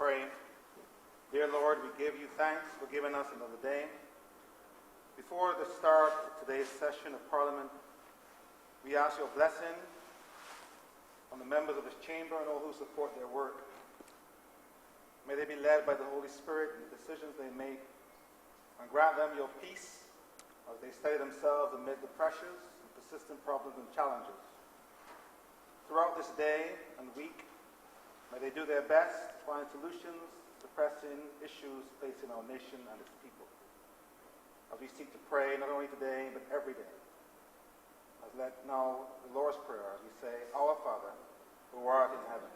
pray. Dear Lord, we give you thanks for giving us another day. Before the start of today's session of Parliament, we ask your blessing on the members of this chamber and all who support their work. May they be led by the Holy Spirit in the decisions they make, and grant them your peace as they study themselves amid the pressures and persistent problems and challenges. Throughout this day and week, may they do their best to find solutions to pressing issues facing our nation and its people. As we seek to pray not only today, but every day. As let now the Lord's Prayer, as we say, Our Father, who art in heaven,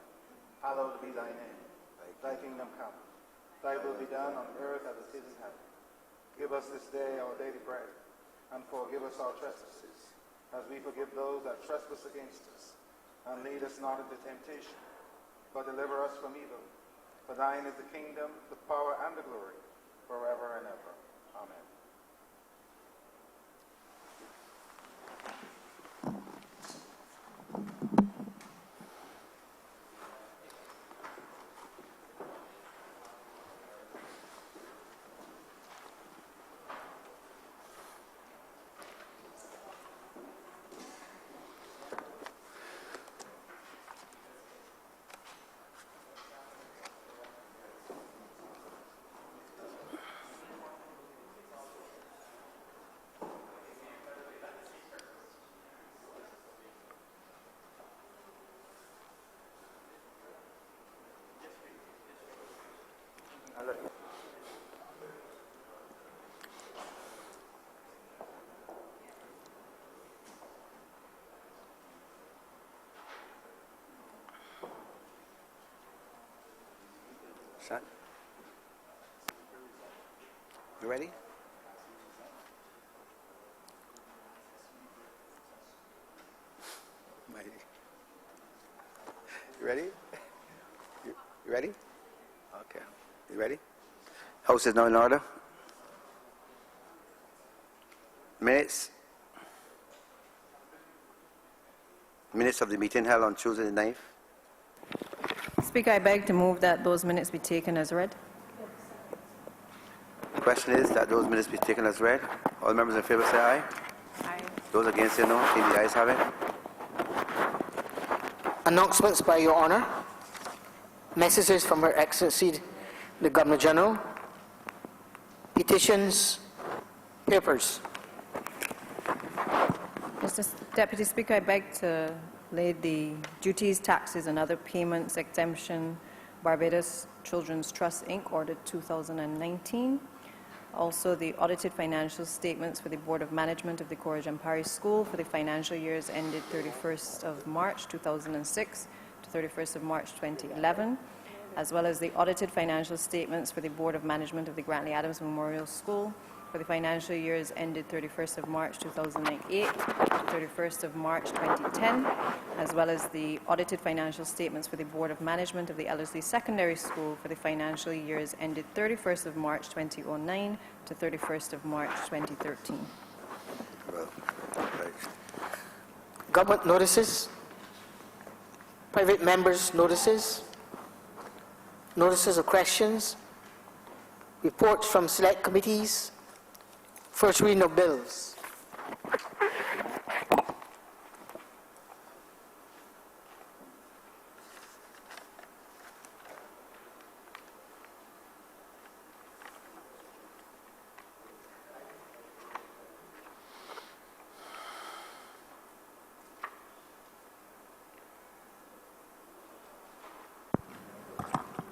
hallowed be thy name. Thy kingdom come. Thy will be done on earth as it is in heaven. Give us this day our daily bread, and forgive us our trespasses, as we forgive those that trespass against us. And lead us not into temptation, but deliver us from evil. For thine is the kingdom, the power, and the glory, forever and ever. Amen. Set. You ready? You ready? You ready? Okay. You ready? House is now in order. Minutes of the meeting held on Tuesday the 9th. Speaker, I beg to move that those minutes be taken as read. The question is that those minutes be taken as read. All members in favor say aye. Aye. Those against say no. I think the ayes have it. Announcements by Your Honour. Messages from Her Excellency the Governor General. Petitions. Papers. Mr. Deputy Speaker, I beg to lay the duties, taxes and other payments exemption Barbados Children's Trust Inc. ordered 2019. Also the audited financial statements for the Board of Management of the Courage and Parish School for the financial years ended 31st of March 2006 to 31st of March 2011, as well as the audited financial statements for the Board of Management of the Grantley Adams Memorial School for the financial years ended 31st of March 2008 to 31st of March 2010, as well as the audited financial statements for the Board of Management of the Ellerslie Secondary School for the financial years ended 31st of March 2009 to 31st of March 2013. Well, right. Government notices. Private members' notices. Notices of questions. Reports from select committees. First reading of bills.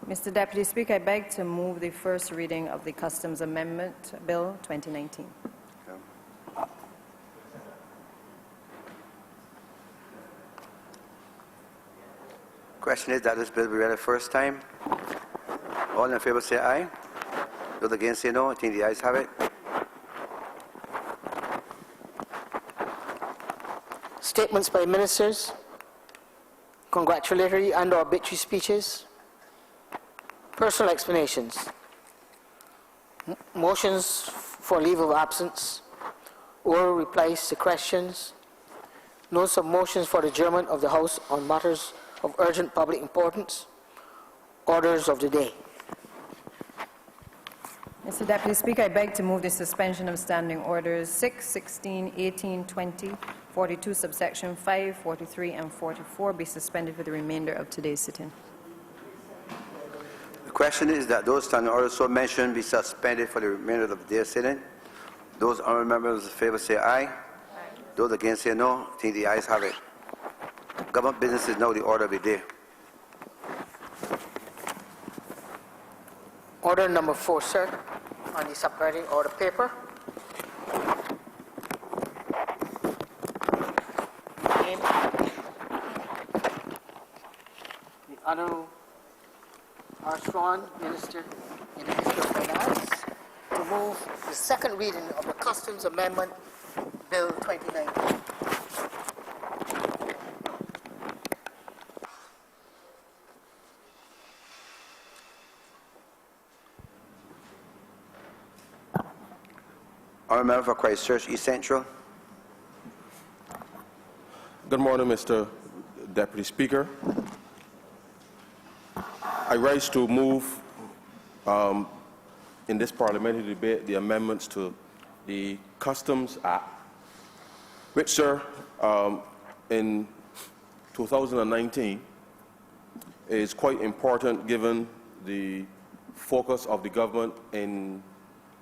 Mr. Deputy Speaker, I beg to move the first reading of the Customs Amendment Bill 2019. Okay. Question is that this bill be read the first time. All in favor say aye. Those against say no. I think the ayes have it. Statements by ministers. Congratulatory and or obituary speeches. Personal explanations. Motions for leave of absence. Oral replies to questions. Notice of motions for adjournment of the House on matters of urgent public importance. Orders of the day. Mr. Deputy Speaker, I beg to move the suspension of standing orders 6, 16, 18, 20, 42, subsection 5, 43, and 44 be suspended for the remainder of today's sitting. The question is that those standing orders so mentioned be suspended for the remainder of the day sitting. Those honourable members in favour say aye. Those against say no. I think the ayes have it. Government business is now the order of the day. Order number 4, sir, on the supplementary order paper. Again, the Honourable Armstrong, Minister in the Ministry of Finance, to move the second reading of the Customs Amendment Bill 2019. Honourable member for Christchurch East Central. Good morning, Mr. Deputy Speaker. I rise to move in this parliamentary debate the amendments to the Customs Act, which, sir, in 2019 is quite important given the focus of the government in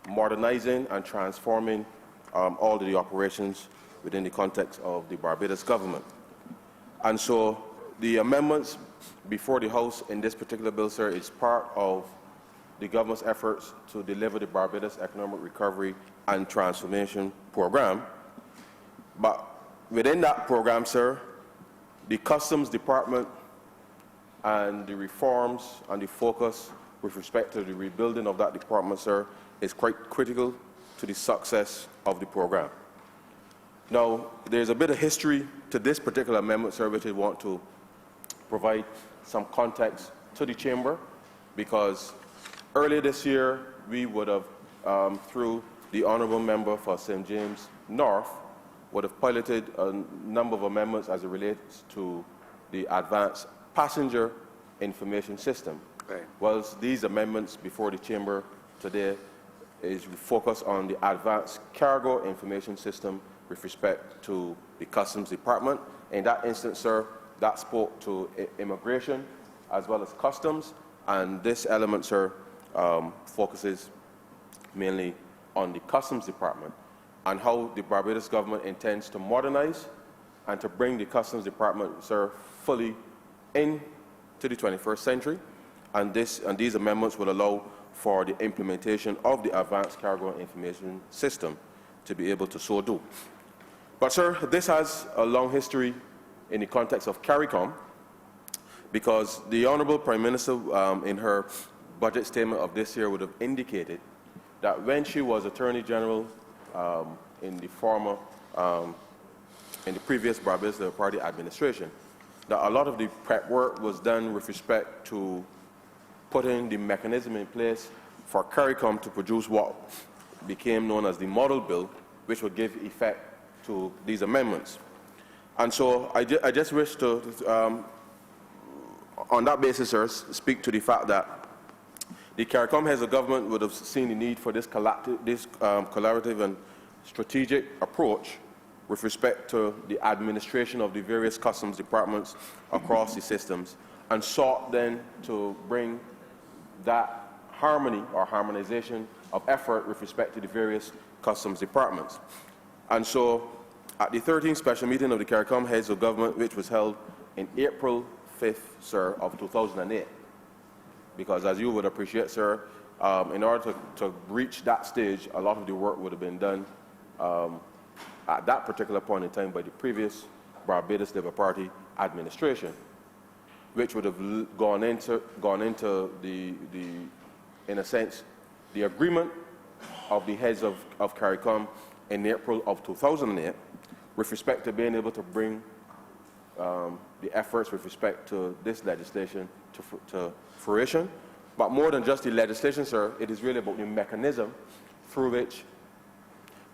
modernizing and transforming all of the operations within the context of the Barbados government. And so the amendments before the House in this particular bill, sir, is part of the government's efforts to deliver the Barbados Economic Recovery and Transformation Program. But within that program, sir, the Customs Department and the reforms and the focus with respect to the rebuilding of that department, sir, is quite critical to the success of the program. Now, there's a bit of history to this particular amendment, sir, which I want to provide some context to the Chamber, because earlier this year, we would have, through the Honourable Member for St. James North, would have piloted a number of amendments as it relates to the Advanced Passenger Information System. Right. Whilst these amendments before the Chamber today is focused on the Advanced Cargo Information System with respect to the Customs Department. In that instance, sir, that spoke to immigration as well as customs, and this element, sir, focuses mainly on the Customs Department and how the Barbados government intends to modernize and to bring the Customs Department, sir, fully into the 21st century. And these amendments will allow for the implementation of the Advanced Cargo Information System to be able to so do. But, sir, this has a long history in the context of CARICOM, because the Honourable Prime Minister, in her budget statement of this year, would have indicated that when she was Attorney General in the previous Barbados Labour Party administration, that a lot of the prep work was done with respect to putting the mechanism in place for CARICOM to produce what became known as the model bill, which would give effect to these amendments. And so I just wish to, on that basis, sir, speak to the fact that the CARICOM heads of government would have seen the need for this collaborative and strategic approach with respect to the administration of the various customs departments across the systems, and sought then to bring that harmony or harmonization of effort with respect to the various customs departments. And so at the 13th special meeting of the CARICOM heads of government, which was held in April 5th, sir, of 2008, because as you would appreciate, sir, in order to reach that stage, a lot of the work would have been done at that particular point in time by the previous Barbados Labour Party administration, which would have gone into the in a sense, the agreement of the heads of CARICOM in April of 2008 with respect to being able to bring the efforts with respect to this legislation to fruition. But more than just the legislation, sir, it is really about the mechanism through which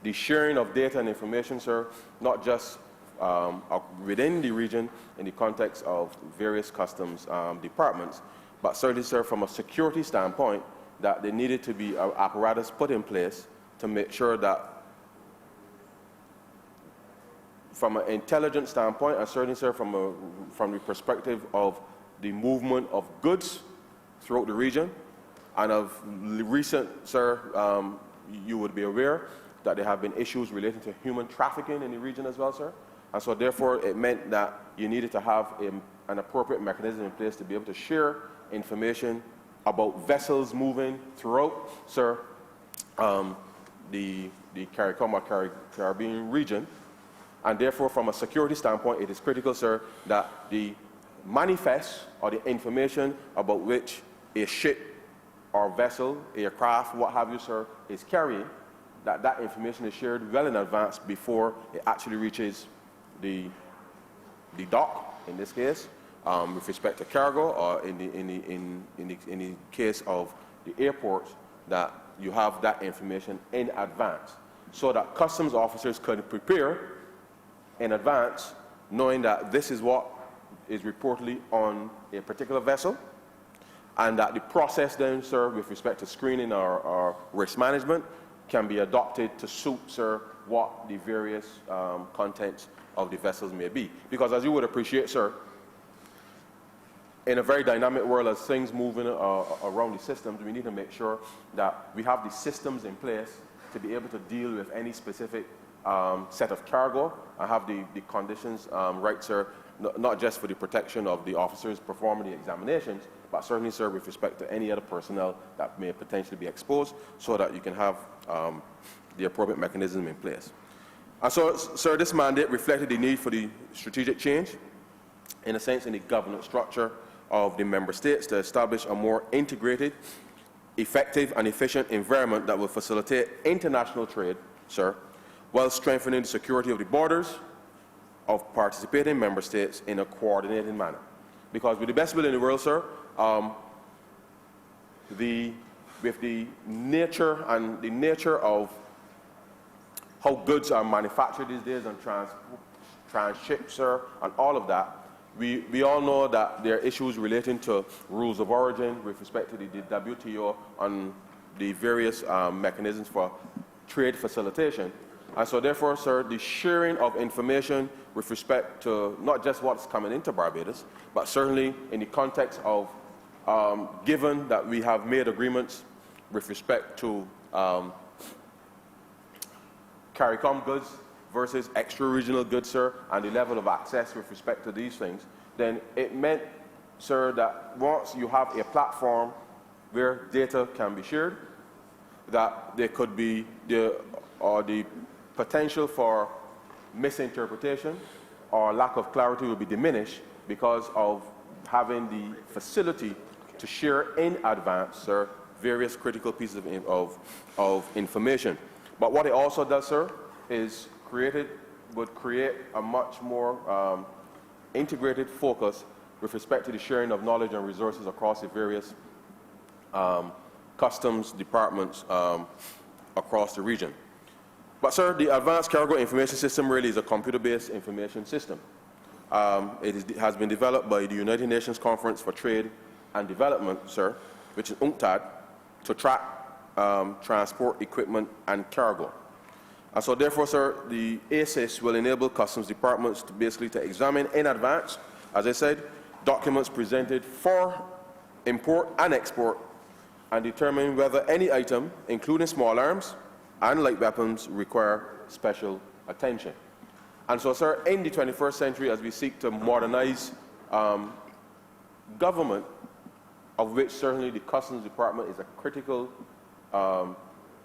the sharing of data and information, sir, not just within the region in the context of various customs departments, but certainly, sir, from a security standpoint, that there needed to be an apparatus put in place to make sure that from an intelligence standpoint, and certainly, sir, from the perspective of the movement of goods throughout the region, and of recent, sir, you would be aware that there have been issues relating to human trafficking in the region as well, sir. And so therefore, it meant that you needed to have an appropriate mechanism in place to be able to share information about vessels moving throughout, sir, the CARICOM or Caribbean region. And therefore, from a security standpoint, it is critical, sir, that the manifest or the information about which a ship or vessel, aircraft, what have you, sir, is carrying, that information is shared well in advance before it actually reaches the dock, in this case, with respect to cargo, or in the case of the airports, that you have that information in advance, so that customs officers can prepare in advance, knowing that this is what is reportedly on a particular vessel, and that the process then, sir, with respect to screening or risk management, can be adopted to suit, sir, what the various contents of the vessels may be. Because as you would appreciate, sir, in a very dynamic world, as things moving around the systems, we need to make sure that we have the systems in place to be able to deal with any specific set of cargo and have the conditions right, sir, not just for the protection of the officers performing the examinations, but certainly, sir, with respect to any other personnel that may potentially be exposed, so that you can have the appropriate mechanism in place. And so, sir, this mandate reflected the need for the strategic change, in a sense, in the governance structure of the member states to establish a more integrated, effective and efficient environment that will facilitate international trade, sir, while strengthening the security of the borders of participating member states in a coordinated manner. Because with the best will in the world, sir, with the nature of how goods are manufactured these days and transshipped, sir, and all of that, we all know that there are issues relating to rules of origin with respect to the WTO and the various mechanisms for trade facilitation. And so therefore, sir, the sharing of information with respect to not just what's coming into Barbados, but certainly in the context of, given that we have made agreements with respect to CARICOM goods versus extra-regional goods, sir, and the level of access with respect to these things, then it meant, sir, that once you have a platform where data can be shared, that there could be the potential for misinterpretation or lack of clarity will be diminished because of having the facility to share in advance, sir, various critical pieces of information. But what it also does, sir, is would create a much more integrated focus with respect to the sharing of knowledge and resources across the various customs departments across the region. But, sir, the Advanced Cargo Information System really is a computer-based information system. It has been developed by the United Nations Conference for Trade and Development, sir, which is UNCTAD, to track transport, equipment, and cargo. And so, therefore, sir, the ACIS will enable customs departments to basically to examine in advance, as I said, documents presented for import and export, and determine whether any item, including small arms and light weapons, require special attention. And so, sir, in the 21st century, as we seek to modernize government, of which certainly the Customs Department is a critical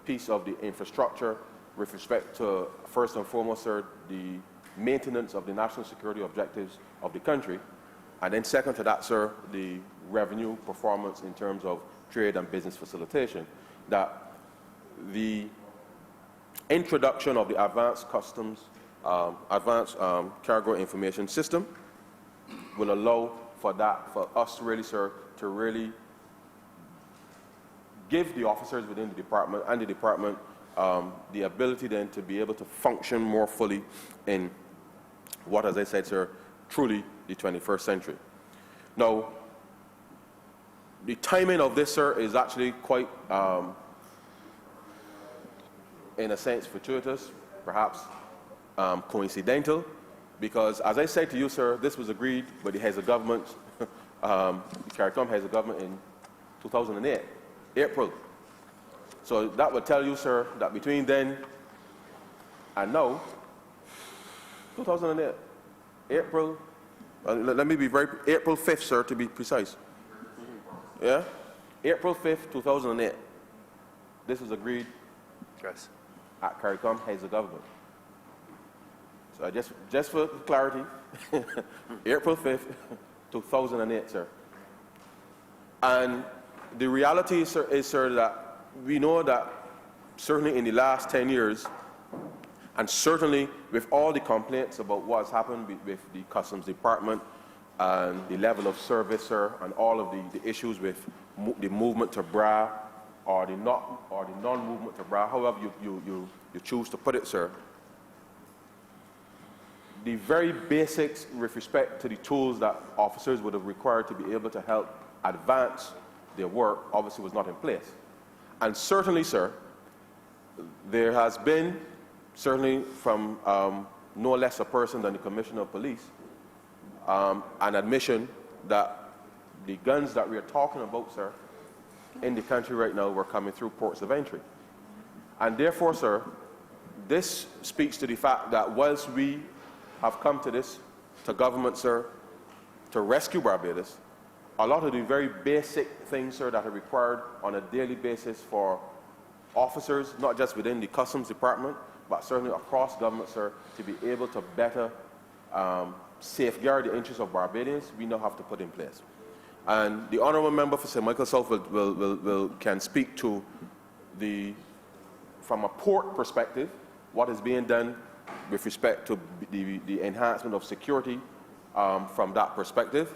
piece of the infrastructure with respect to, first and foremost, sir, the maintenance of the national security objectives of the country, and then second to that, sir, the revenue performance in terms of trade and business facilitation, that the introduction of the advanced cargo information system will allow for that, for us really, sir, to really give the officers within the department and the department the ability then to be able to function more fully in what, as I said, sir, truly the 21st century. Now, the timing of this, sir, is actually quite, in a sense, fortuitous, perhaps coincidental, because as I said to you, sir, this was agreed by the heads of government, the CARICOM heads of government in 2008, April. So that would tell you, sir, that between then and now, 2008, April, let me be very, April 5th, sir, to be precise. Yeah? April 5th, 2008. This was agreed Yes. at CARICOM heads of government. So just for clarity, April 5th, 2008, sir. And the reality, sir, is, sir, that we know that certainly in the last 10 years, and certainly with all the complaints about what's happened with the Customs Department and the level of service, sir, and all of the issues with the movement to BRA or the non-movement to BRA, however you choose to put it, sir. The very basics with respect to the tools that officers would have required to be able to help advance their work obviously was not in place. And certainly, sir, there has been, certainly from no less a person than the Commissioner of Police, an admission that the guns that we are talking about, sir, in the country right now were coming through ports of entry. And therefore, sir, this speaks to the fact that whilst we have come to this, to government, sir, to rescue Barbados, a lot of the very basic things, sir, that are required on a daily basis for officers, not just within the Customs Department, but certainly across government, sir, to be able to better safeguard the interests of Barbadians, we now have to put in place. And the Honourable Member for St. Michael South can speak to from a port perspective, what is being done with respect to the enhancement of security from that perspective.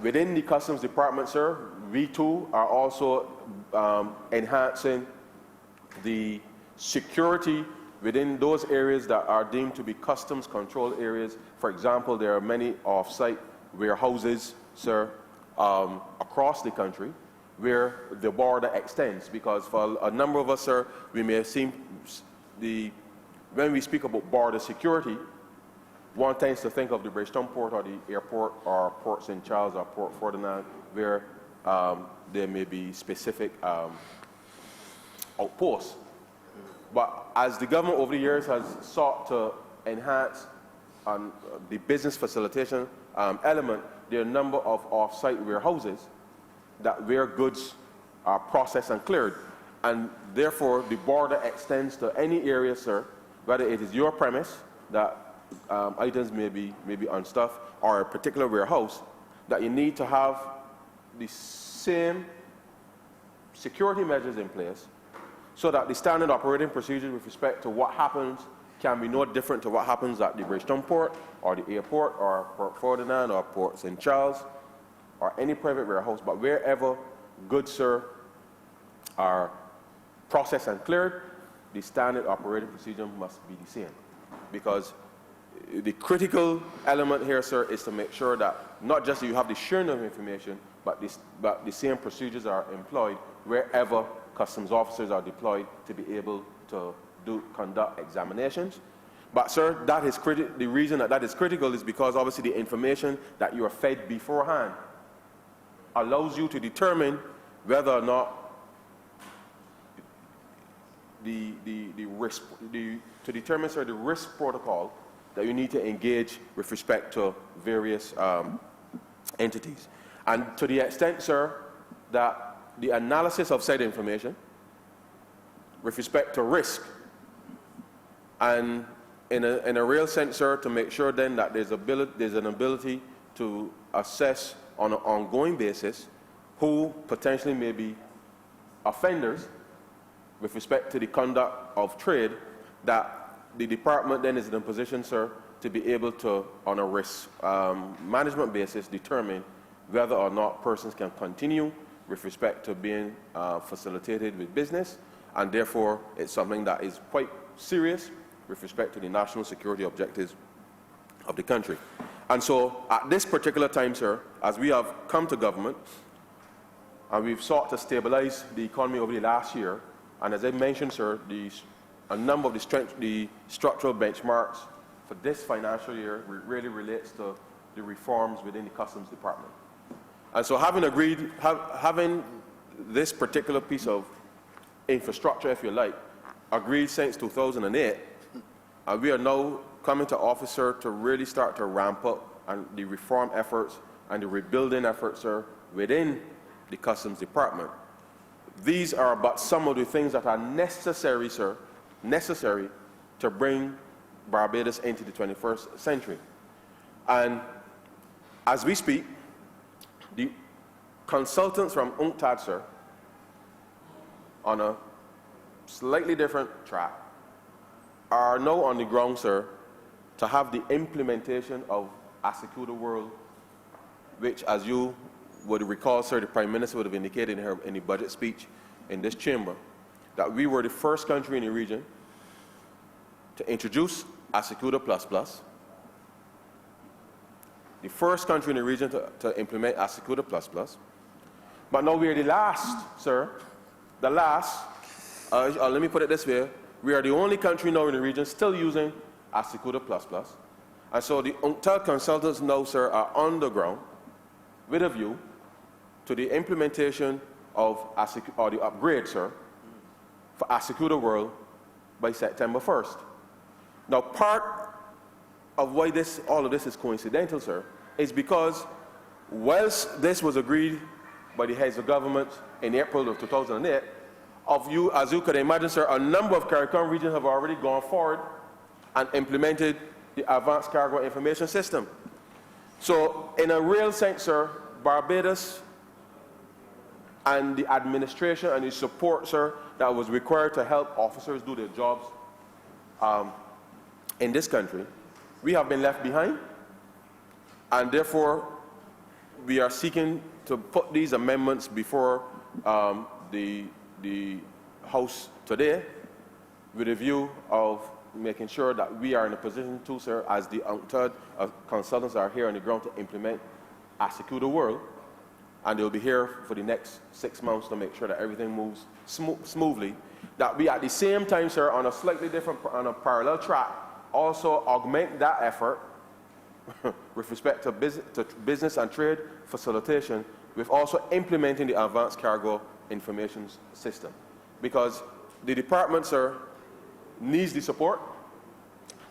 Within the Customs Department, sir, we too are also enhancing the security within those areas that are deemed to be customs control areas. For example, there are many off-site warehouses, sir, across the country where the border extends, because for a number of us, sir, we may have seen when we speak about border security, one tends to think of the Bridgetown Port or the airport or Port St. Charles or Port Ferdinand, where there may be specific outposts. But as the government over the years has sought to enhance the business facilitation element, there are a number of off-site warehouses where goods are processed and cleared. And therefore, the border extends to any area, sir, whether it is your premise that items may be unstuffed, or a particular warehouse, that you need to have the same security measures in place so that the standard operating procedures with respect to what happens can be no different to what happens at the Bridgetown Port or the airport or Port Ferdinand or Port St. Charles or any private warehouse, but wherever goods, sir, are processed and cleared, the standard operating procedure must be the same. Because the critical element here, sir, is to make sure that not just you have the sharing of information, but the same procedures are employed wherever customs officers are deployed to be able to conduct examinations. But, sir, that is the reason that is critical is because obviously the information that you are fed beforehand allows you to determine whether or not the risk protocol that you need to engage with respect to various entities. And to the extent, sir, that the analysis of said information with respect to risk, and in a real sense, sir, to make sure then that there's an ability to assess on an ongoing basis who potentially may be offenders with respect to the conduct of trade, that the department then is in a position, sir, to be able to, on a risk management basis, determine whether or not persons can continue with respect to being facilitated with business, and therefore it's something that is quite serious with respect to the national security objectives of the country. And so at this particular time, sir, as we have come to government, and we've sought to stabilize the economy over the last year. And as I mentioned, sir, a number of the structural benchmarks for this financial year really relates to the reforms within the Customs Department. And so having this particular piece of infrastructure, if you like, agreed since 2008, and we are now coming to office, sir, to really start to ramp up and the reform efforts and the rebuilding efforts, sir, within the Customs Department. These are but some of the things that are necessary, sir, necessary to bring Barbados into the 21st century. And as we speak, the consultants from UNCTAD, sir, on a slightly different track, are now on the ground, sir, to have the implementation of Asecura World, which, as you would recall, sir, the Prime Minister would have indicated in the budget speech in this chamber, that we were the first country in the region to introduce Asecura Plus Plus, the first country in the region to implement Asecura Plus Plus. But now we are the last, sir, the last, let me put it this way, we are the only country now in the region still using Asecura Plus Plus. And so the UNCTAD consultants now, sir, are on the ground with a view to the implementation of or the upgrade, sir, for Asecura World by September 1st. Now, part of why all of this is coincidental, sir, is because whilst this was agreed by the heads of government in April of 2008, as you could imagine, sir, a number of CARICOM regions have already gone forward and implemented the Advanced Cargo Information System. So, in a real sense, sir, Barbados and the administration and the support, sir, that was required to help officers do their jobs in this country, we have been left behind, and therefore we are seeking to put these amendments before the House today with a view of making sure that we are in a position to, sir, as the UNCTAD consultants are here on the ground to implement Asecura World, and they'll be here for the next 6 months to make sure that everything moves smoothly, that we at the same time, sir, on a slightly different, on a parallel track, also augment that effort with respect to business and trade facilitation, with also implementing the Advanced Cargo Information System. Because the department, sir, needs the support,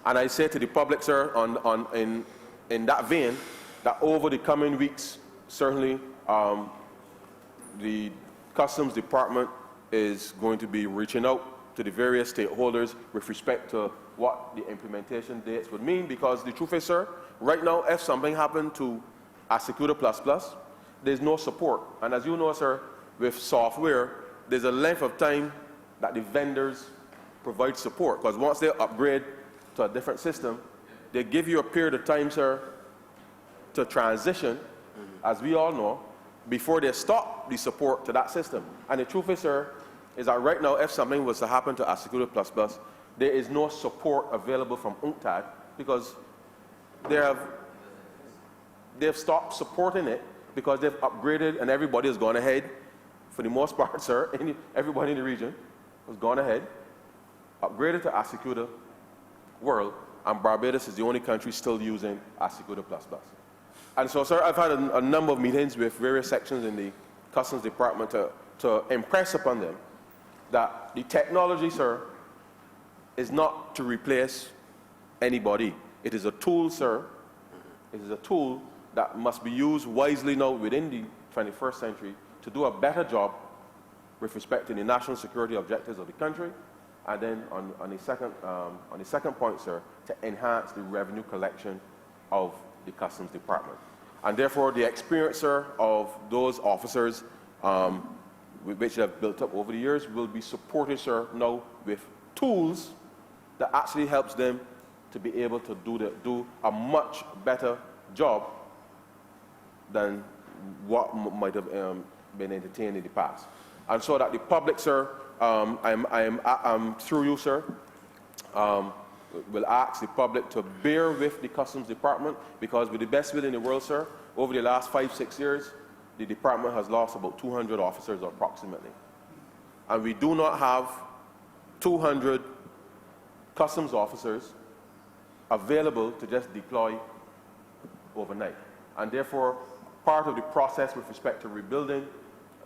and I say to the public, sir, in that vein, that over the coming weeks, certainly the Customs Department is going to be reaching out to the various stakeholders with respect to what the implementation dates would mean, because the truth is, sir, right now, if something happened to Asecura Plus Plus, there's no support. And as you know, sir, with software, there's a length of time that the vendors provide support, because once they upgrade to a different system, they give you a period of time, sir, to transition, as we all know, before they stop the support to that system. And the truth is, sir, is that right now, if something was to happen to Asecura Plus Plus, there is no support available from UNCTAD, because they've stopped supporting it because they've upgraded and everybody has gone ahead, for the most part, sir, everybody in the region has gone ahead, upgraded to Asecura World, and Barbados is the only country still using Asecura Plus Plus. And so, sir, I've had a number of meetings with various sections in the Customs Department to impress upon them that the technology, sir, is not to replace anybody. It is a tool, sir. It is a tool that must be used wisely now within the 21st century to do a better job with respect to the national security objectives of the country, and then on the second point, sir, to enhance the revenue collection of the Customs Department. And therefore, the experience, sir, of those officers which have built up over the years will be supported, sir, now with tools that actually helps them to be able to do a much better job than what might have been entertained in the past. And so that the public, sir, I'm through you, sir, will ask the public to bear with the Customs Department, because with the best will in the world, sir, over the last 5-6 years, the department has lost about 200 officers approximately. And we do not have 200 customs officers available to just deploy overnight. And therefore, part of the process with respect to rebuilding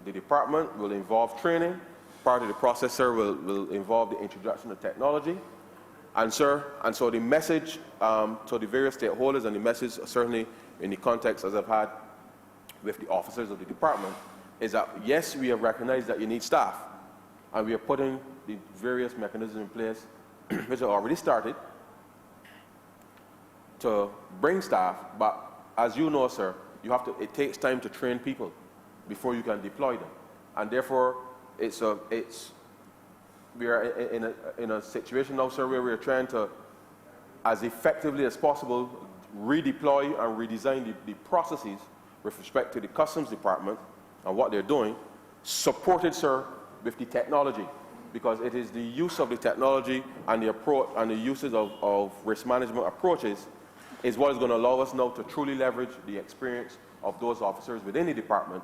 the department will involve training. Part of the process, sir, will involve the introduction of technology. And so the message to the various stakeholders, and the message certainly in the context as I've had with the officers of the department, is that yes, we have recognized that you need staff, and we are putting the various mechanisms in place which are already started to bring staff, but as you know, sir, it takes time to train people before you can deploy them. And therefore, we are in a situation now, sir, where we are trying to, as effectively as possible, redeploy and redesign the processes with respect to the Customs Department and what they're doing, supported, sir, with the technology, because it is the use of the technology and the approach and the uses of risk management approaches is what is going to allow us now to truly leverage the experience of those officers within the department,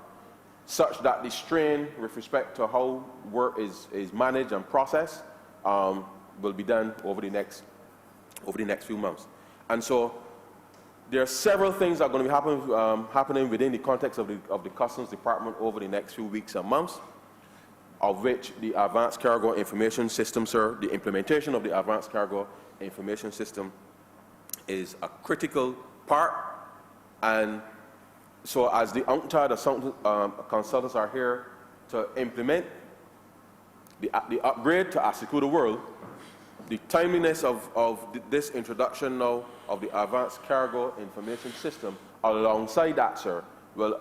such that the strain with respect to how work is managed and processed will be done over the next few months. And so there are several things that are going to be happening within the context of the Customs Department over the next few weeks and months, of which the Advanced Cargo Information System, sir, the implementation of the Advanced Cargo Information System is a critical part. And so as the UNCTAD consultants are here to implement the upgrade to Asikuda World, the timeliness of this introduction now of the Advanced Cargo Information System alongside that, sir, will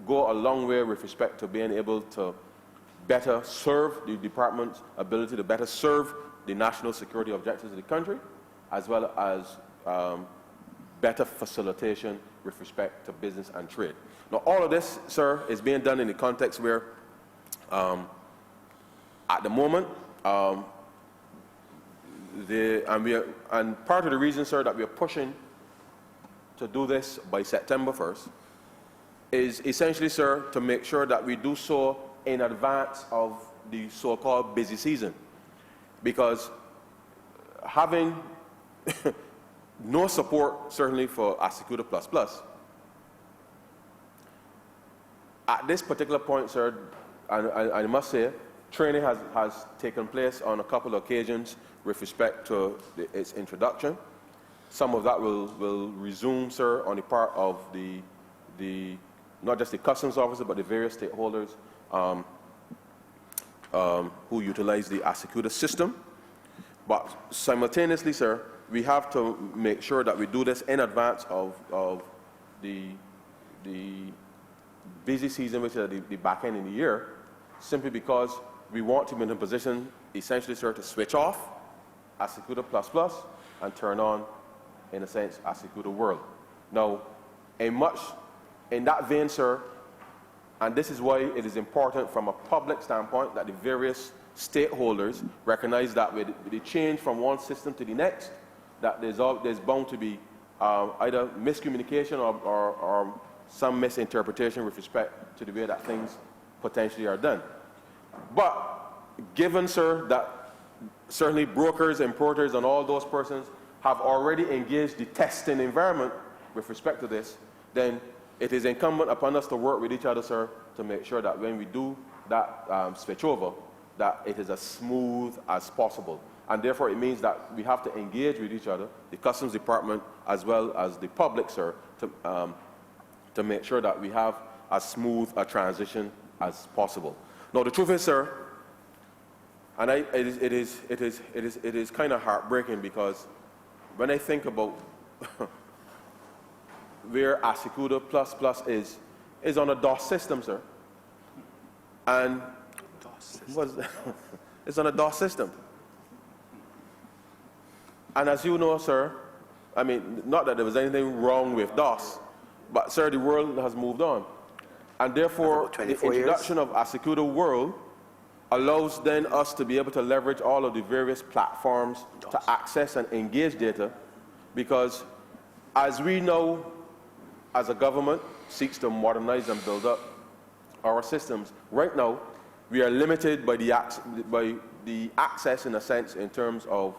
go a long way with respect to being able to better serve the department's ability to better serve the national security objectives of the country, as well as better facilitation with respect to business and trade. Now, all of this, sir, is being done in the context where, at the moment, and part of the reason, sir, that we are pushing to do this by September 1st is essentially, sir, to make sure that we do so in advance of the so-called busy season. Because having no support, certainly for Asikuda ++, at this particular point, sir, I must say, training has taken place on a couple of occasions with respect to its introduction. Some of that will resume, sir, on the part of the not just the customs officer, but the various stakeholders who utilize the Asikuda system. But simultaneously, sir, we have to make sure that we do this in advance of the busy season, which is the back end in the year, simply because we want to be in a position, essentially, sir, to switch off Asikuda ++ and turn on, in a sense, Asikuda World. Now, in that vein, sir, and this is why it is important from a public standpoint that the various stakeholders recognize that with the change from one system to the next, that there's bound to be either miscommunication or some misinterpretation with respect to the way that things potentially are done. But given, sir, that certainly brokers, importers, and all those persons have already engaged the testing environment with respect to this, then it is incumbent upon us to work with each other, sir, to make sure that when we do that switch over, that it is as smooth as possible. And therefore, it means that we have to engage with each other, the Customs Department as well as the public, sir, to make sure that we have as smooth a transition as possible. Now, the truth is, sir, and it is kind of heartbreaking, because when I think about where Asikuda ++ is on a DOS system, sir, and it's on a DOS system. And as you know, sir, I mean, not that there was anything wrong with DOS, but, sir, the world has moved on. And therefore, the introduction of Asikuda World allows then us to be able to leverage all of the various platforms to access and engage data, because as we know, as a government seeks to modernize and build up our systems, right now, we are limited by the access, in a sense, in terms of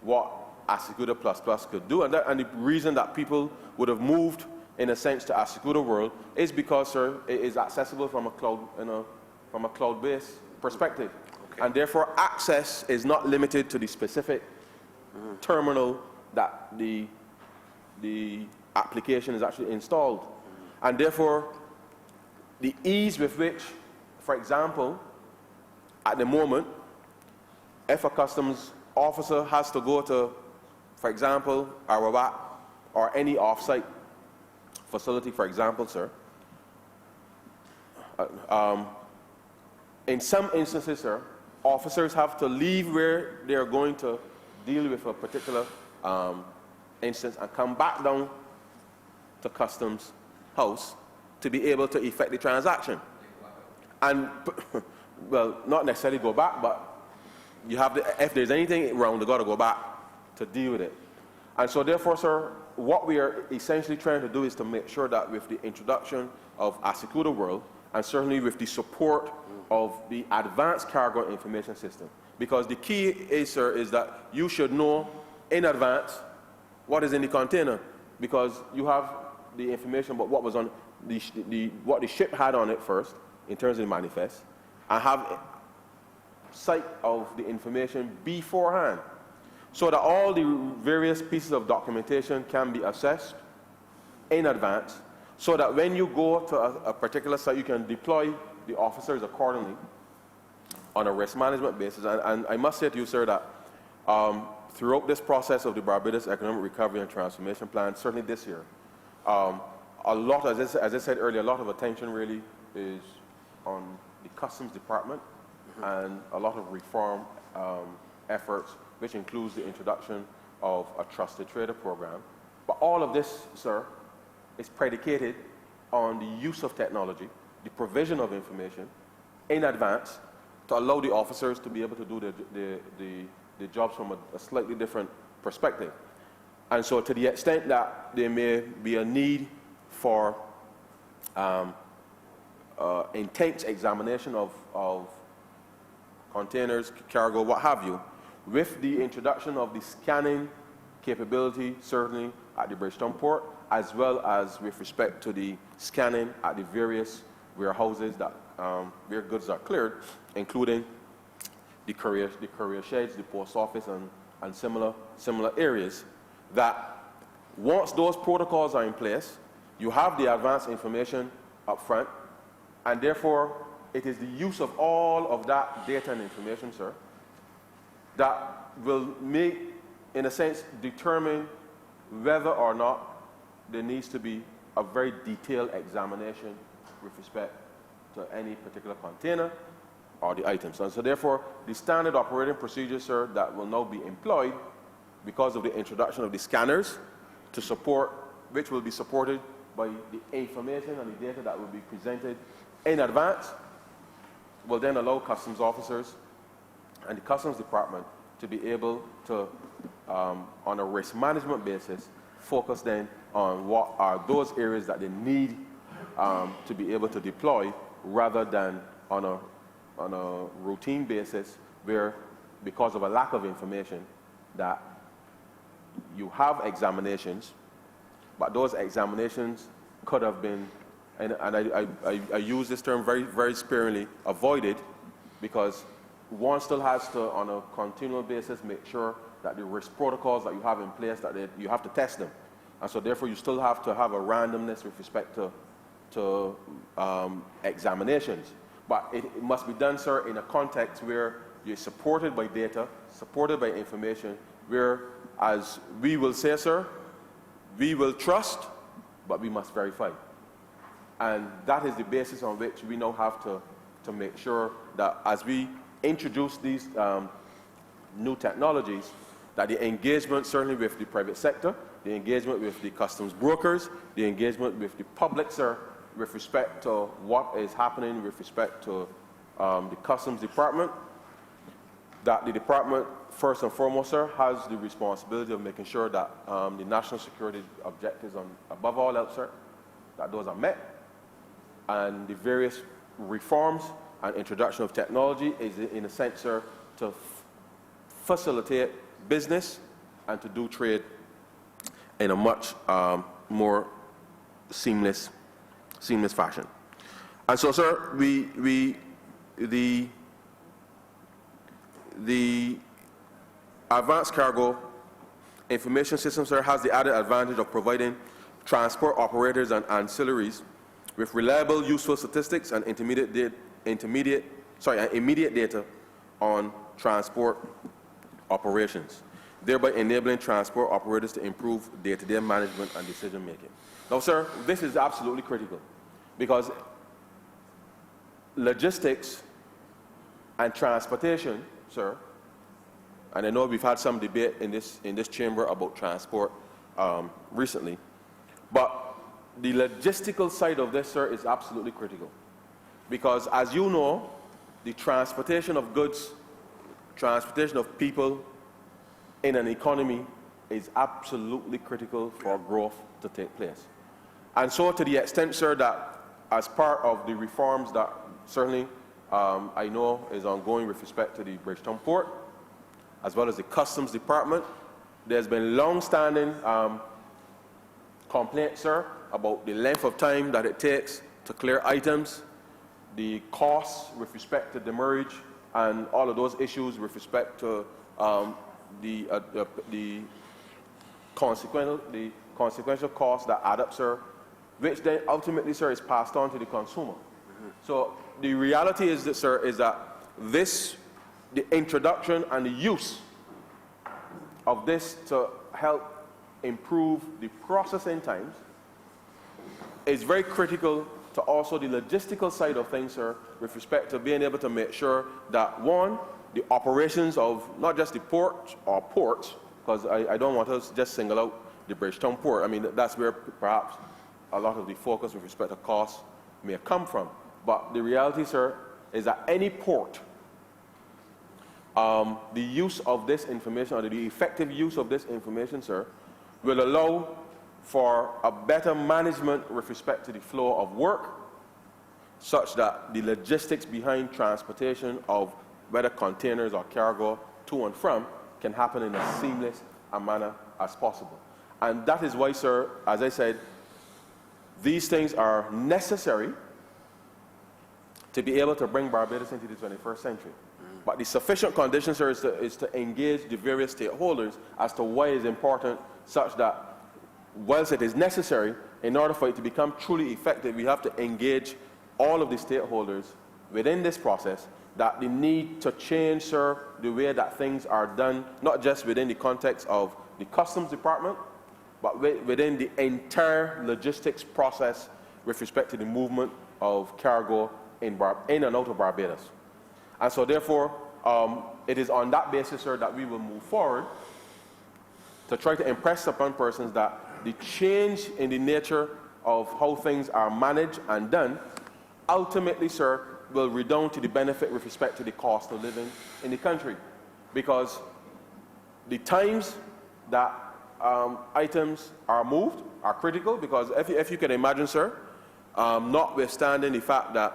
what Assecuda++ could do. And the reason that people would have moved, in a sense, to Assecuda World is because, sir, it is accessible from a cloud-based perspective. Okay. And therefore, access is not limited to the specific terminal that the application is actually installed. And therefore, the ease with which, for example, at the moment, if a customs officer has to go to, for example, Arabat or any off-site facility, for example, sir, in some instances, sir, officers have to leave where they are going to deal with a particular instance and come back down to customs house to be able to effect the transaction. And, well, not necessarily go back, but you have to, if there's anything wrong, they've got to go back to deal with it. And so therefore, sir, what we are essentially trying to do is to make sure that with the introduction of Assecuda World, and certainly with the support of the advanced cargo information system, because the key is, sir, is that you should know in advance what is in the container, because you have the information about what was on what the ship had on it first, in terms of the manifest, and have sight of the information beforehand, so that all the various pieces of documentation can be assessed in advance, so that when you go to a particular site, you can deploy the officers accordingly on a risk management basis. And I must say to you, sir, that throughout this process of the Barbados Economic Recovery and Transformation Plan, certainly this year, a lot, as I said earlier, a lot of attention really is on the Customs Department and a lot of reform efforts, which includes the introduction of a trusted trader program. But all of this, sir, is predicated on the use of technology, the provision of information in advance to allow the officers to be able to do the jobs from a slightly different perspective. And so to the extent that there may be a need for intense examination of containers, cargo, what have you, with the introduction of the scanning capability, certainly at the Bridgetown port, as well as with respect to the scanning at the various warehouses that where goods are cleared, including the courier sheds, the post office, and similar areas, that once those protocols are in place, you have the advanced information up front, and therefore it is the use of all of that data and information, sir, that will make, in a sense, determine whether or not there needs to be a very detailed examination with respect to any particular container or the items. And so therefore, the standard operating procedures, sir, that will now be employed because of the introduction of the scanners to support, which will be supported by the information and the data that will be presented in advance, will then allow customs officers and the Customs Department to be able to, on a risk management basis, focus then on what are those areas that they need to be able to deploy, rather than on a routine basis where, because of a lack of information, that you have examinations, but those examinations could have been, and I use this term very, very sparingly, avoided, because one still has to, on a continual basis, make sure that the risk protocols that you have in place, that you have to test them. And so therefore you still have to have a randomness with respect to examinations. But it must be done, sir, in a context where you're supported by data, supported by information, where, as we will say, sir, we will trust, but we must verify. And that is the basis on which we now have to make sure that as we introduce these new technologies, that the engagement certainly with the private sector, the engagement with the customs brokers, the engagement with the public, sir, with respect to what is happening with respect to the Customs Department, that the department, first and foremost, sir, has the responsibility of making sure that the national security objectives, above all else, sir, that those are met, and the various reforms and introduction of technology is, in a sense, sir, to facilitate business and to do trade in a much more seamless fashion. And so, sir, the advanced cargo information system, sir, has the added advantage of providing transport operators and ancillaries with reliable, useful statistics and immediate data on transport operations, thereby enabling transport operators to improve day-to-day management and decision-making. Now, sir, this is absolutely critical because logistics and transportation, sir, and I know we've had some debate in this chamber about transport recently, but the logistical side of this, sir, is absolutely critical. Because as you know, the transportation of goods, transportation of people in an economy is absolutely critical for growth to take place. And so to the extent, sir, that as part of the reforms that certainly I know is ongoing with respect to the Bridgetown Port, as well as the Customs Department, there's been long-standing complaints, sir, about the length of time that it takes to clear items, the costs with respect to demurrage, and all of those issues with respect to the consequential costs that add up, sir, which then ultimately, sir, is passed on to the consumer. So the reality is that, sir, is that the introduction and the use of this to help improve the processing times is very critical to also the logistical side of things, sir, with respect to being able to make sure that, one, the operations of not just the port or ports, because I don't want us to just single out the Bridgetown Port. I mean, that's where perhaps a lot of the focus with respect to costs may come from. But the reality, sir, is that any port, the use of this information, or the effective use of this information, sir, will allow for a better management with respect to the flow of work, such that the logistics behind transportation of whether containers or cargo to and from can happen in as seamless a manner as possible. And that is why, sir, as I said, these things are necessary to be able to bring Barbados into the 21st century. But the sufficient condition, sir, is to engage the various stakeholders as to why it is important, such that whilst it is necessary, in order for it to become truly effective, we have to engage all of the stakeholders within this process, that the need to change, sir, the way that things are done, not just within the context of the Customs Department, but within the entire logistics process with respect to the movement of cargo in and out of Barbados. And so therefore, it is on that basis, sir, that we will move forward to try to impress upon persons that the change in the nature of how things are managed and done ultimately, sir, will redound to the benefit with respect to the cost of living in the country. Because the times that items are moved are critical, because if you can imagine, sir, notwithstanding the fact that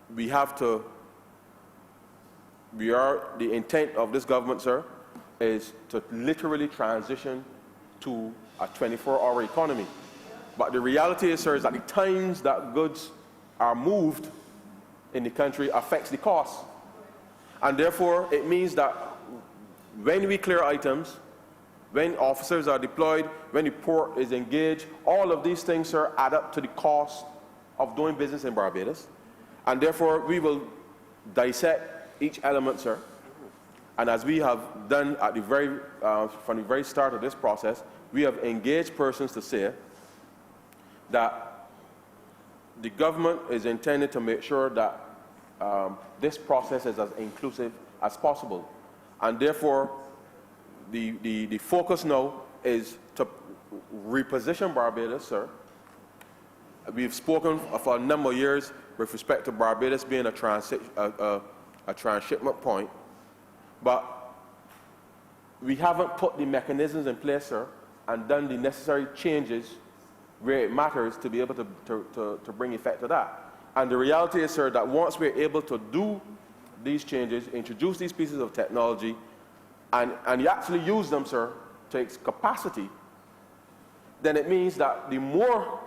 the intent of this government, sir, is to literally transition to a 24-hour economy. But the reality is, sir, is that the times that goods are moved in the country affects the cost. And therefore, it means that when we clear items, when officers are deployed, when the port is engaged, all of these things, sir, add up to the cost of doing business in Barbados. And therefore, we will dissect each element, sir. And as we have done at from the very start of this process, we have engaged persons to say that the government is intended to make sure that this process is as inclusive as possible. And therefore, the focus now is to reposition Barbados, sir. We've spoken for a number of years with respect to Barbados being a transshipment point, but we haven't put the mechanisms in place, sir, and done the necessary changes where it matters to be able to bring effect to that. And the reality is, sir, that once we're able to do these changes, introduce these pieces of technology, and you actually use them, sir, to its capacity, then it means that the more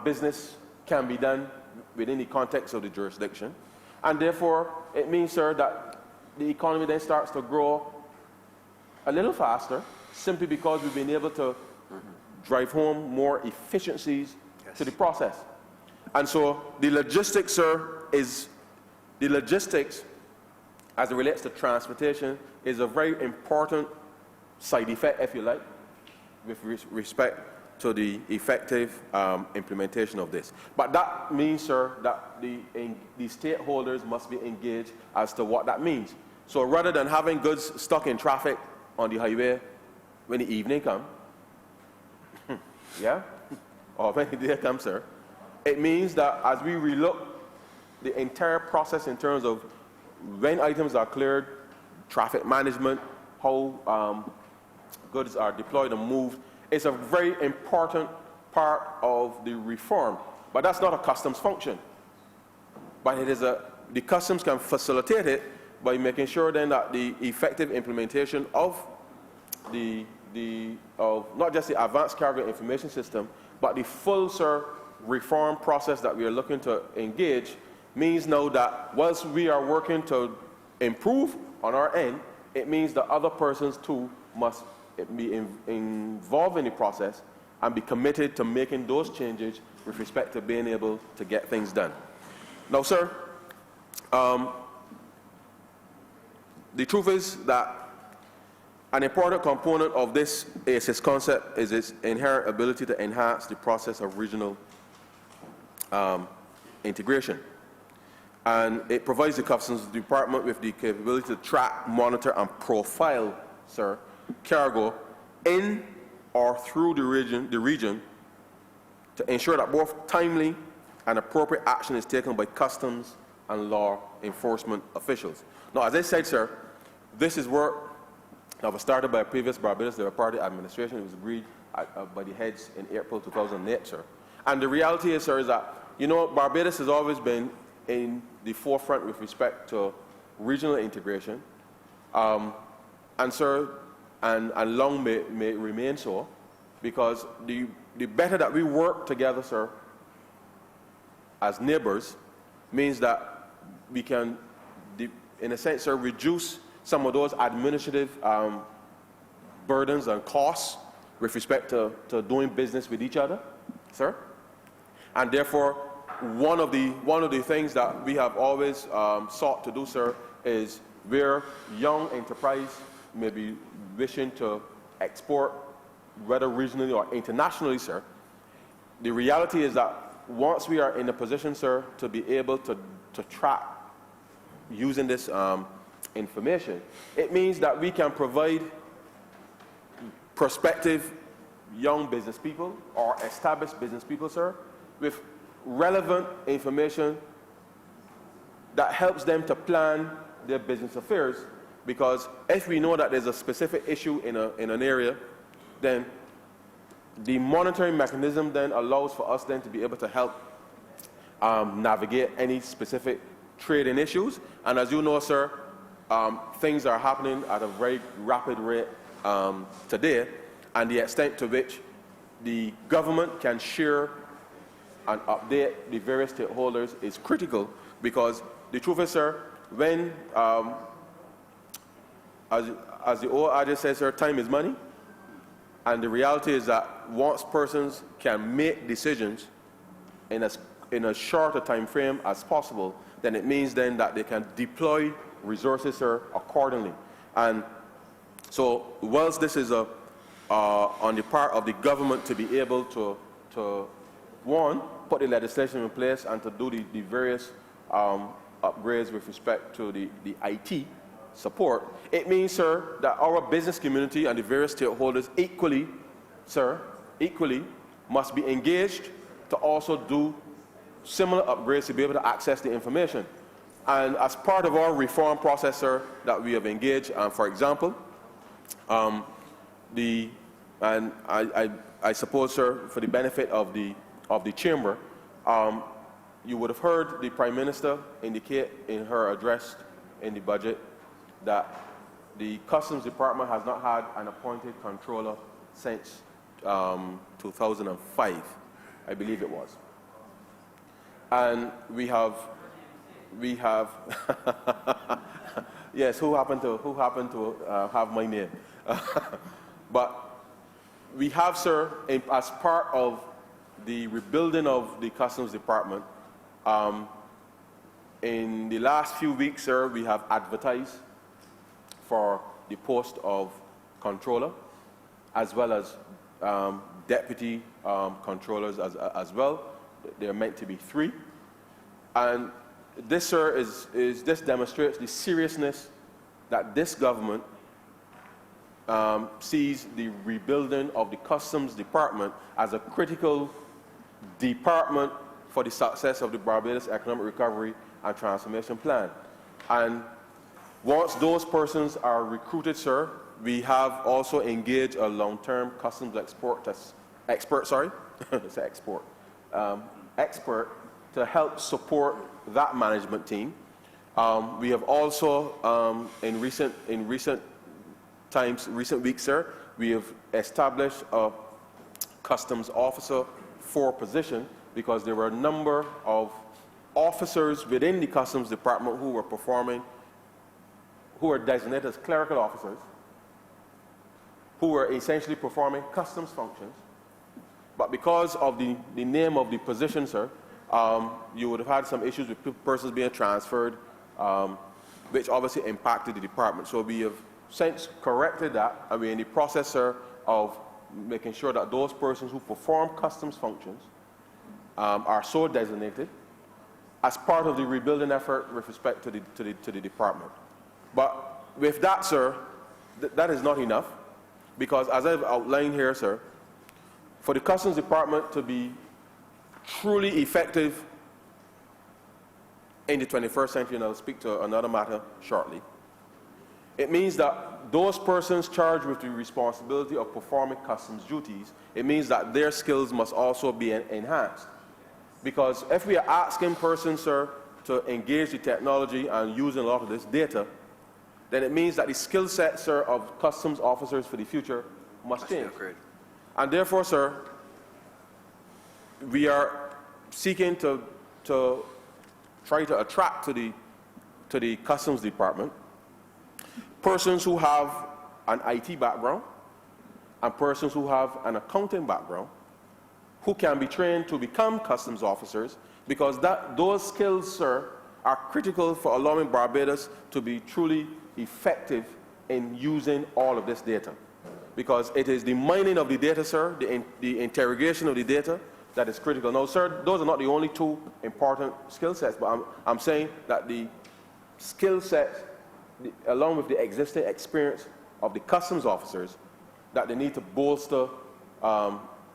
business can be done within the context of the jurisdiction. And therefore, it means, sir, that the economy then starts to grow a little faster, simply because we've been able to drive home more efficiencies to the process. And so the logistics, sir, the logistics as it relates to transportation is a very important side effect, if you like, with respect to the effective implementation of this. But that means, sir, that the stakeholders must be engaged as to what that means. So rather than having goods stuck in traffic on the highway when the evening comes, yeah, or when the day comes, sir, it means that as we relook the entire process in terms of when items are cleared, traffic management, how goods are deployed and moved, it's a very important part of the reform. But that's not a customs function. But it is the customs can facilitate it by making sure then that the effective implementation of not just the advanced cargo information system, but the full, sir, reform process that we are looking to engage means now that whilst we are working to improve on our end, it means that other persons too must be involved in the process and be committed to making those changes with respect to being able to get things done. Now, sir, the truth is that an important component of this ASIS concept is its inherent ability to enhance the process of regional integration. And it provides the Customs Department with the capability to track, monitor, and profile, sir, cargo in or through the region to ensure that both timely and appropriate action is taken by customs and law enforcement officials. Now, as I said, sir, this is work that was started by a previous Barbados Labour Party administration. It was agreed by the heads in April 2008, sir. And the reality is, sir, is that, you know, Barbados has always been in the forefront with respect to regional integration. And, sir, and long may remain so, because the better that we work together, sir, as neighbors, means that we can, in a sense, sir, reduce some of those administrative burdens and costs with respect to doing business with each other, sir. And therefore, one of the things that we have always sought to do, sir, is where young enterprise may be wishing to export, whether regionally or internationally, sir, the reality is that once we are in a position, sir, to be able to track using this information, it means that we can provide prospective young business people or established business people, sir, with relevant information that helps them to plan their business affairs. Because if we know that there's a specific issue in an area, then the monitoring mechanism then allows for us then to be able to help navigate any specific trading issues. And as you know, sir, things are happening at a very rapid rate today, and the extent to which the government can share and update the various stakeholders is critical, because the truth is, sir, when, as the old adage says, sir, time is money, and the reality is that once persons can make decisions in a shorter time frame as possible, then it means then that they can deploy resources, sir, accordingly. And so whilst this is on the part of the government to be able to one, put the legislation in place and to do the various upgrades with respect to the IT support, it means, sir, that our business community and the various stakeholders equally, sir, must be engaged to also do similar upgrades to be able to access the information. And as part of our reform process, sir, that we have engaged, for example, I suppose, sir, for the benefit of the chamber, you would have heard the Prime Minister indicate in her address in the budget that the Customs Department has not had an appointed controller since 2005, I believe it was. And we have, yes, who happened to have my name? But we have, sir, as part of the rebuilding of the Customs Department, in the last few weeks, sir, we have advertised for the post of controller, as well as deputy controllers as well. There are meant to be 3. And this, sir, this demonstrates the seriousness that this government sees the rebuilding of the Customs Department as a critical department for the success of the Barbados Economic Recovery and Transformation Plan. And once those persons are recruited, sir, we have also engaged a long-term customs expert to help support that management team. We have also, in recent weeks, sir, we have established a customs officer for position because there were a number of officers within the Customs Department who were designated as clerical officers, who were essentially performing customs functions. But because of the name of the position, sir, you would have had some issues with persons being transferred, which obviously impacted the department. So we have since corrected that, and we're in the process, sir, of making sure that those persons who perform customs functions are so designated as part of the rebuilding effort with respect to the department. But with that, sir, that is not enough, because as I've outlined here, sir, for the Customs Department to be truly effective in the 21st century, and I'll speak to another matter shortly, it means that those persons charged with the responsibility of performing customs duties, it means that their skills must also be enhanced. Because if we are asking persons, sir, to engage the technology and using a lot of this data, then it means that the skill set, sir, of customs officers for the future must change. And therefore, sir, we are seeking to try to attract to the Customs Department persons who have an IT background and persons who have an accounting background who can be trained to become customs officers, because those skills, sir, are critical for allowing Barbados to be truly effective in using all of this data. Because it is the mining of the data, sir, the interrogation of the data that is critical. Now, sir, those are not the only 2 important skill sets, but I'm saying that the skill sets, along with the existing experience of the customs officers, that they need to bolster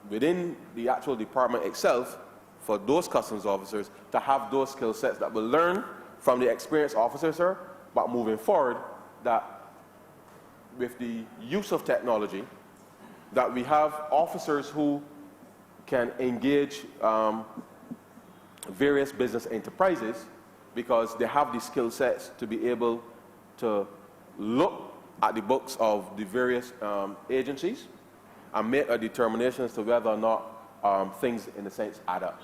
within the actual department itself for those customs officers to have those skill sets that will learn from the experienced officers, sir, but moving forward, that with the use of technology, that we have officers who can engage various business enterprises because they have the skill sets to be able to look at the books of the various agencies and make a determination as to whether or not things, in a sense, add up.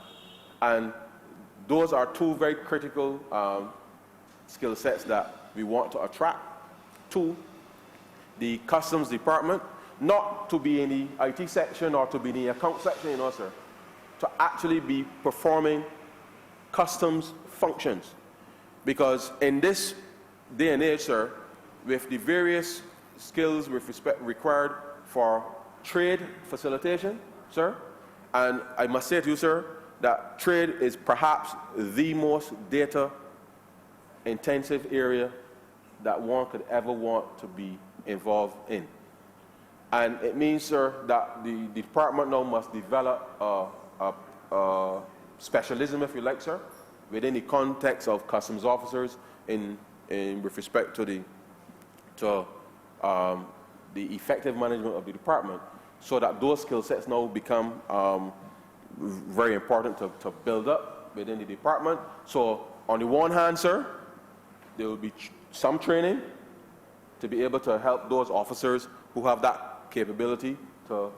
And those are 2 very critical skill sets that we want to attract to the Customs Department, not to be in the IT section or to be in the account section, you know, sir, to actually be performing customs functions. Because in this day and age, sir, with the various skills with respect required for trade facilitation, sir, and I must say to you, sir, that trade is perhaps the most data-intensive area that one could ever want to be involved in. And it means, sir, that the department now must develop a specialism, if you like, sir, within the context of customs officers with respect to the effective management of the department, so that those skill sets now become very important to build up within the department. So on the one hand, sir, there will be some training to be able to help those officers who have that capability to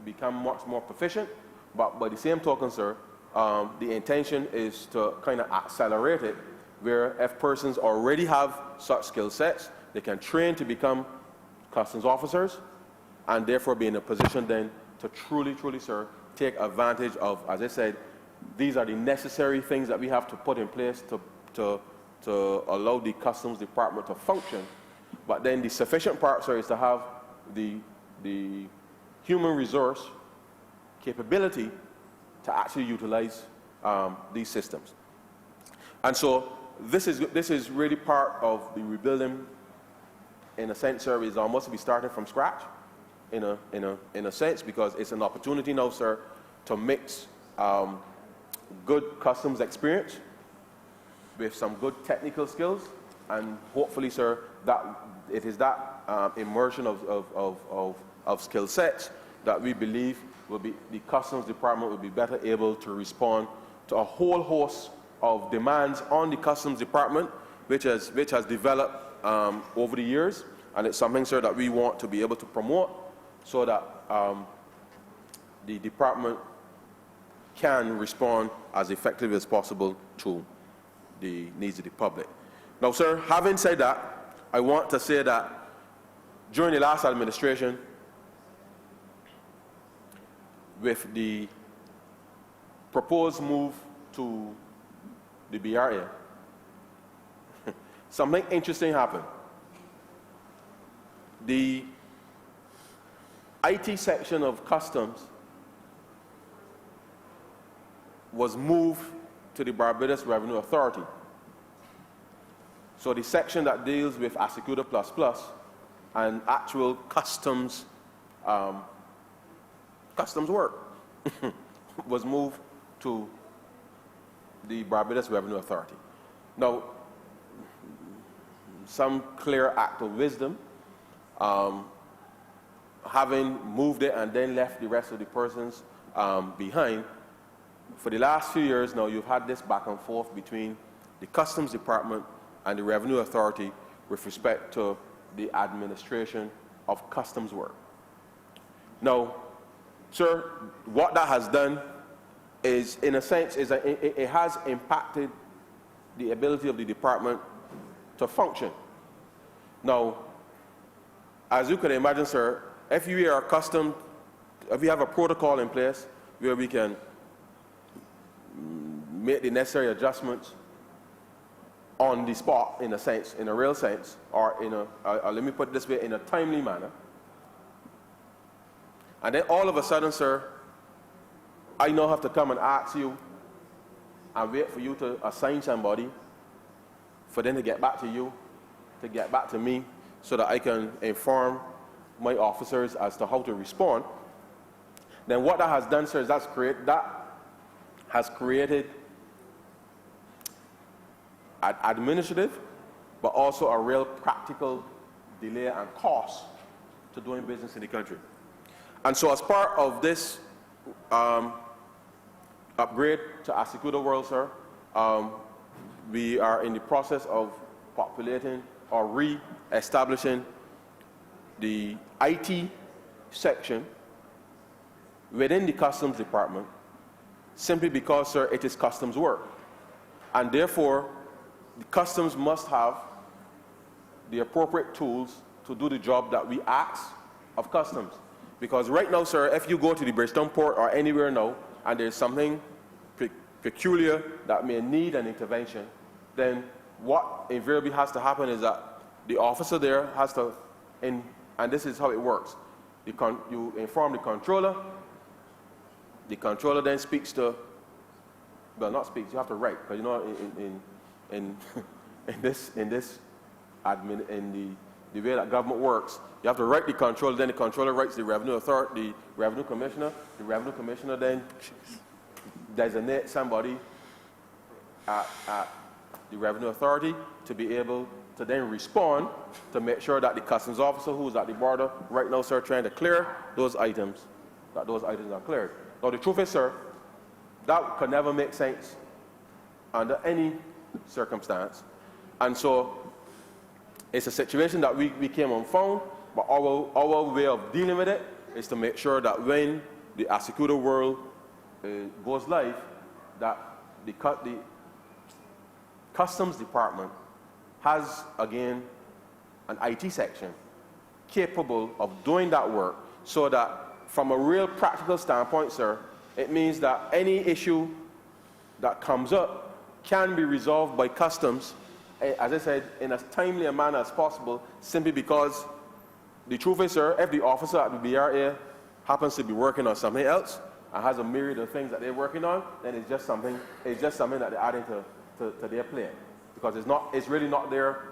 become much more proficient. But by the same token, sir, the intention is to kind of accelerate it, where if persons already have such skill sets, they can train to become customs officers, and therefore be in a position then to truly, sir, take advantage of, as I said, these are the necessary things that we have to put in place to allow the customs department to function. But then the sufficient part, sir, is to have the human resource capability to actually utilize these systems. And so this is really part of the rebuilding, in a sense, sir, is almost to be starting from scratch, in a sense, because it's an opportunity now, sir, to mix good customs experience with some good technical skills, and hopefully, sir, that it is that immersion of skill sets that we believe will be, the customs department will be better able to respond to a whole host of demands on the customs department, which has developed over the years, and it's something, sir, that we want to be able to promote so that the department can respond as effectively as possible to the needs of the public. Now, sir, having said that, I want to say that during the last administration, with the proposed move to the BRA, something interesting happened. The IT section of customs was moved to the Barbados Revenue Authority. So the section that deals with Asecuda++ and actual customs work was moved to the Barbados Revenue Authority. Now, some clear act of wisdom, having moved it and then left the rest of the persons behind, for the last few years now, you've had this back and forth between the Customs Department and the Revenue Authority with respect to the administration of customs work. Now, sir, what that has done is, in a sense, it has impacted the ability of the department to function. Now, as you can imagine, sir, if you are accustomed, if we have a protocol in place where we can make the necessary adjustments on the spot, in a sense, in a real sense, or in a, let me put it this way, in a timely manner, and then all of a sudden, sir, I now have to come and ask you and wait for you to assign somebody for them to get back to you, to get back to me, so that I can inform my officers as to how to respond. Then what that has done, sir, is that has created an administrative, but also a real practical delay and cost to doing business in the country. And so as part of this upgrade to Asecuda World, sir, we are in the process of populating or re-establishing the IT section within the Customs Department, simply because, sir, it is customs work. And therefore, the customs must have the appropriate tools to do the job that we ask of customs. Because right now, sir, if you go to the Bridgetown port or anywhere now, and there's something peculiar that may need an intervention, then what invariably has to happen is that the officer there has to, and this is how it works. You inform the controller then speaks to, well, not speaks, you have to write, because you know, in the way that government works, you have to write the controller, then the controller writes the revenue authority, the revenue commissioner then designates somebody at the revenue authority to be able to then respond to make sure that the customs officer who's at the border right now, sir, trying to clear those items, that those items are cleared. Now the truth is, sir, that could never make sense under any circumstance. And so it's a situation that we came on phone, but our way of dealing with it is to make sure that when the Asicuda World goes live, that the Customs Department has, again, an IT section capable of doing that work, so that from a real practical standpoint, sir, it means that any issue that comes up can be resolved by customs, as I said, in as timely a manner as possible, simply because the truth is, sir, if the officer at the BRA happens to be working on something else and has a myriad of things that they're working on, then it's just something that they're adding to their plate, because it's really not their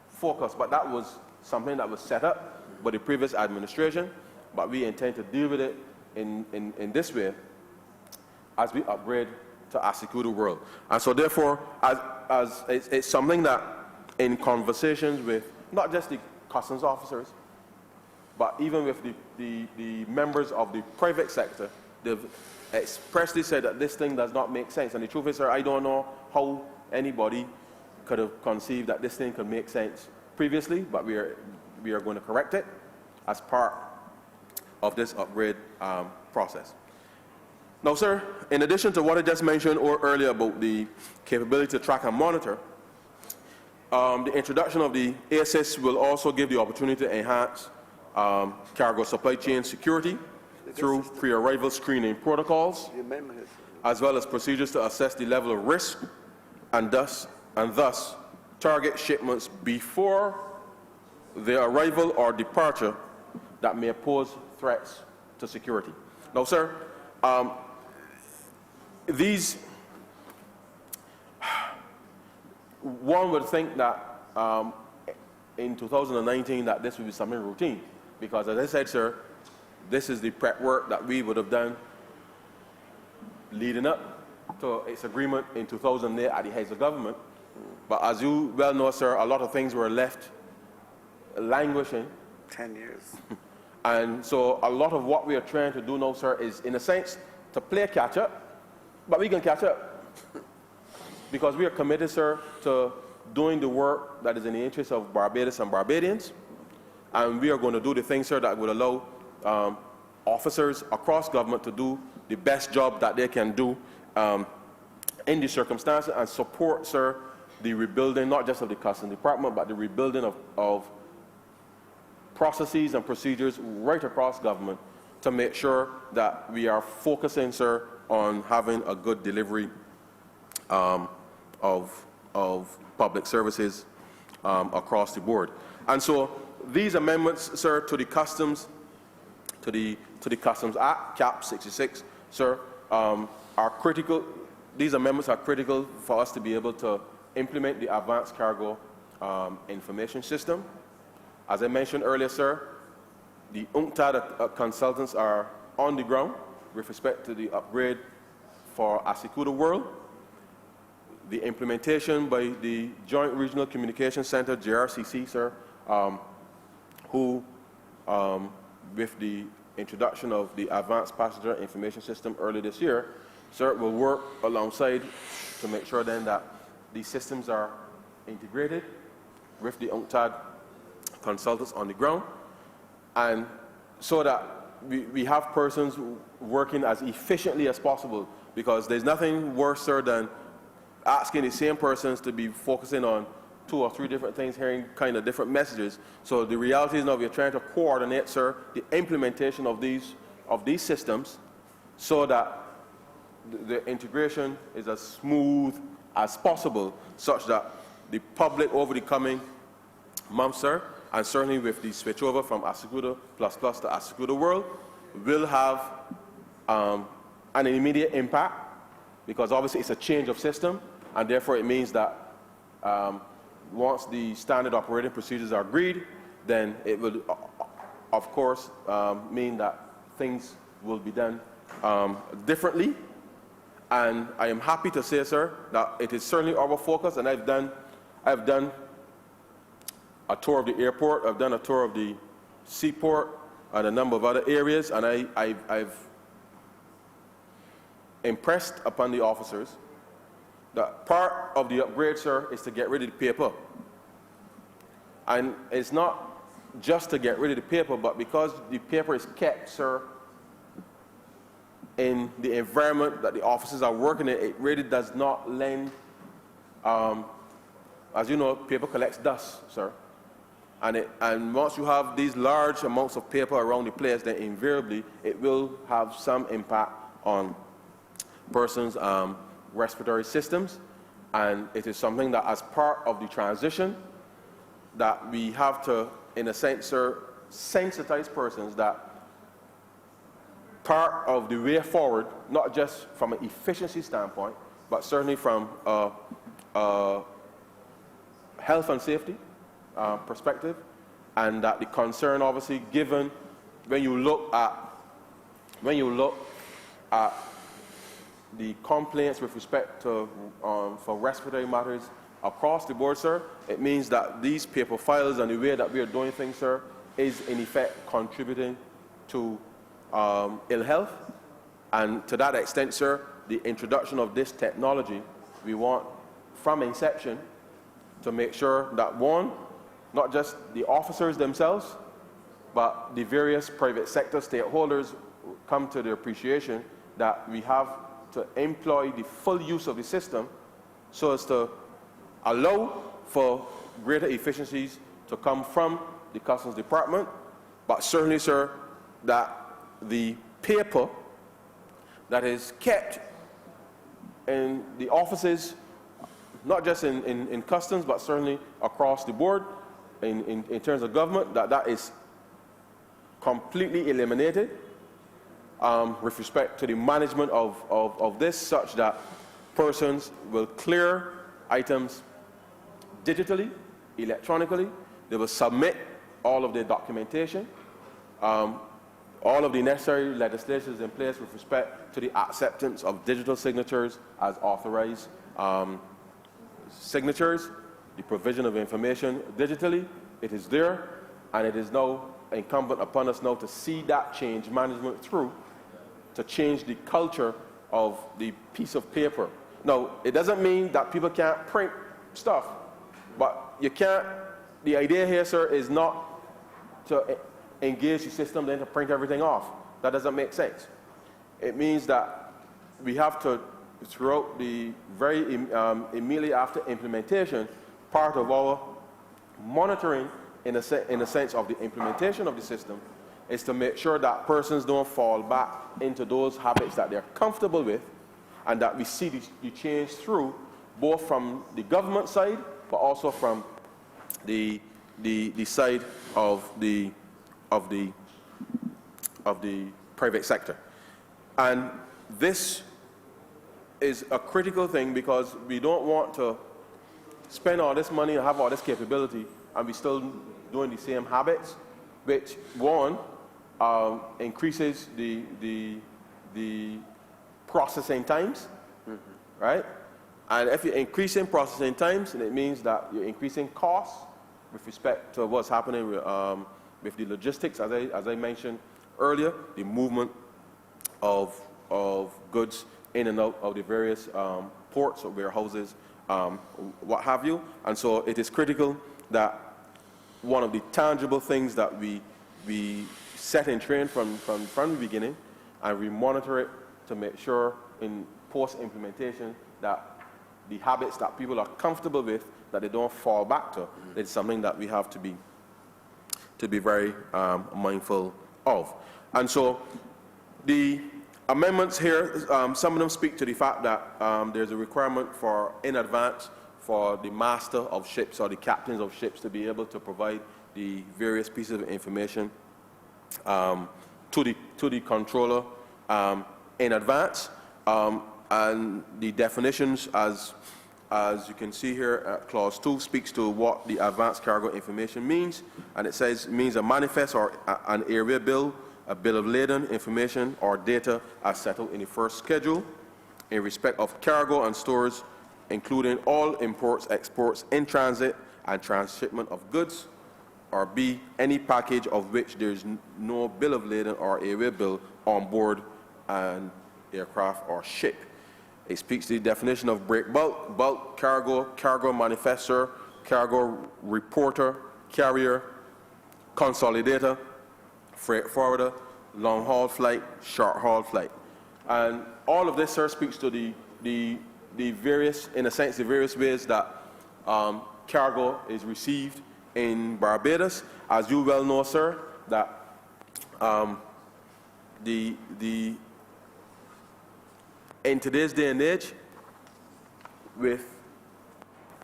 focus. But that was something that was set up by the previous administration, but we intend to deal with it in this way as we upgrade to Asicuda World. And so therefore, as it's something that in conversations with not just the customs officers, but even with the members of the private sector, they've expressly said that this thing does not make sense. And the truth is, sir, I don't know how anybody could have conceived that this thing could make sense previously, but we are going to correct it as part of this upgrade process. Now, sir, in addition to what I just mentioned earlier about the capability to track and monitor, the introduction of the ASIS will also give the opportunity to enhance cargo supply chain security through pre-arrival screening protocols, as well as procedures to assess the level of risk and thus target shipments before their arrival or departure that may pose threats to security. Now, sir, one would think that in 2019 that this would be something routine, because as I said, sir, this is the prep work that we would have done leading up to its agreement in 2008 at the heads of government. But as you well know, sir, a lot of things were left languishing. 10 years. And so a lot of what we are trying to do now, sir, is in a sense to play catch up, but we can catch up. Because we are committed, sir, to doing the work that is in the interest of Barbados and Barbadians. And we are going to do the things, sir, that would allow officers across government to do the best job that they can do in the circumstances, and support, sir, the rebuilding, not just of the Customs Department, but the rebuilding of processes and procedures right across government to make sure that we are focusing, sir, on having a good delivery of public services across the board. And so these amendments, sir, to the Customs Act, Cap 66, sir, are critical. These amendments are critical for us to be able to implement the Advanced Cargo Information System. As I mentioned earlier, sir, the UNCTAD consultants are on the ground with respect to the upgrade for Asicuda World. The implementation by the Joint Regional Communication Center, JRCC, sir, who, with the introduction of the Advanced Passenger Information System early this year, sir, will work alongside to make sure then that these systems are integrated with the UNCTAD consultants on the ground, and so that we have persons working as efficiently as possible, because there's nothing worse, sir, than asking the same persons to be focusing on 2 or 3 different things, hearing kind of different messages. So the reality is now we're trying to coordinate, sir, the implementation of these systems so that the integration is as smooth as possible, such that the public over the coming months, sir, and certainly with the switchover from Asicuda ++ to Asicuda World, will have an immediate impact, because obviously it's a change of system, and therefore it means that once the standard operating procedures are agreed, then it will, of course, mean that things will be done differently. And I am happy to say, sir, that it is certainly our focus, and I've done a tour of the airport, I've done a tour of the seaport and a number of other areas, and I've impressed upon the officers that part of the upgrade, sir, is to get rid of the paper. And it's not just to get rid of the paper, but because the paper is kept, sir, in the environment that the officers are working in, it really does not lend, as you know, paper collects dust, sir. And once you have these large amounts of paper around the place, then invariably it will have some impact on persons' respiratory systems. And it is something that, as part of the transition, that we have to, in a sense, sir, sensitize persons that part of the way forward, not just from an efficiency standpoint, but certainly from a health and safety perspective, and that the concern, obviously, given when you look at the complaints with respect to for respiratory matters across the board, sir, it means that these paper files and the way that we are doing things, sir, is in effect contributing to ill health. And to that extent, sir, the introduction of this technology, we want from inception to make sure that, one, not just the officers themselves, but the various private sector stakeholders come to the appreciation that we have to employ the full use of the system so as to allow for greater efficiencies to come from the Customs Department, but certainly, sir, that the paper that is kept in the offices, not just in Customs, but certainly across the board, in terms of government, that is completely eliminated with respect to the management of this, such that persons will clear items digitally, electronically. They will submit all of their documentation. All of the necessary legislation is in place with respect to the acceptance of digital signatures as authorized signatures, the provision of information digitally. It is there, and it is now incumbent upon us now to see that change management through, to change the culture of the piece of paper. Now, it doesn't mean that people can't print stuff, but you can't, the idea here, sir, is not to engage the system then to print everything off. That doesn't make sense. It means that we have to, throughout the very immediately after implementation, part of our monitoring in a sense of the implementation of the system is to make sure that persons don't fall back into those habits that they're comfortable with, and that we see the change through both from the government side but also from the side of the private sector. And this is a critical thing because we don't want to spend all this money and have all this capability and we still doing the same habits, which, one, increases the processing times, right? And if you're increasing processing times, then it means that you're increasing costs with respect to what's happening with the logistics, as I mentioned earlier, the movement of goods in and out of the various ports or warehouses, what have you. And so it is critical that one of the tangible things that we set in train from the beginning, and we monitor it to make sure in post-implementation that the habits that people are comfortable with, that they don't fall back to. It's something that we have to be very mindful of. And so the amendments here, some of them speak to the fact that there's a requirement for, in advance, for the master of ships or the captains of ships to be able to provide the various pieces of information to the controller in advance. And the definitions, as you can see here, Clause 2 speaks to what the advanced cargo information means, and it says it means a manifest or an area bill, a bill of lading information or data as settled in the first schedule in respect of cargo and stores, including all imports, exports, in transit, and transshipment of goods, or B, any package of which there is no bill of lading or area bill on board an aircraft or ship. It speaks to the definition of break bulk, bulk cargo, cargo manifester, cargo reporter, carrier, consolidator, freight forwarder, long haul flight, short haul flight. And all of this, sir, speaks to the various, in a sense, the various ways that cargo is received in Barbados. As you well know, sir, that in today's day and age,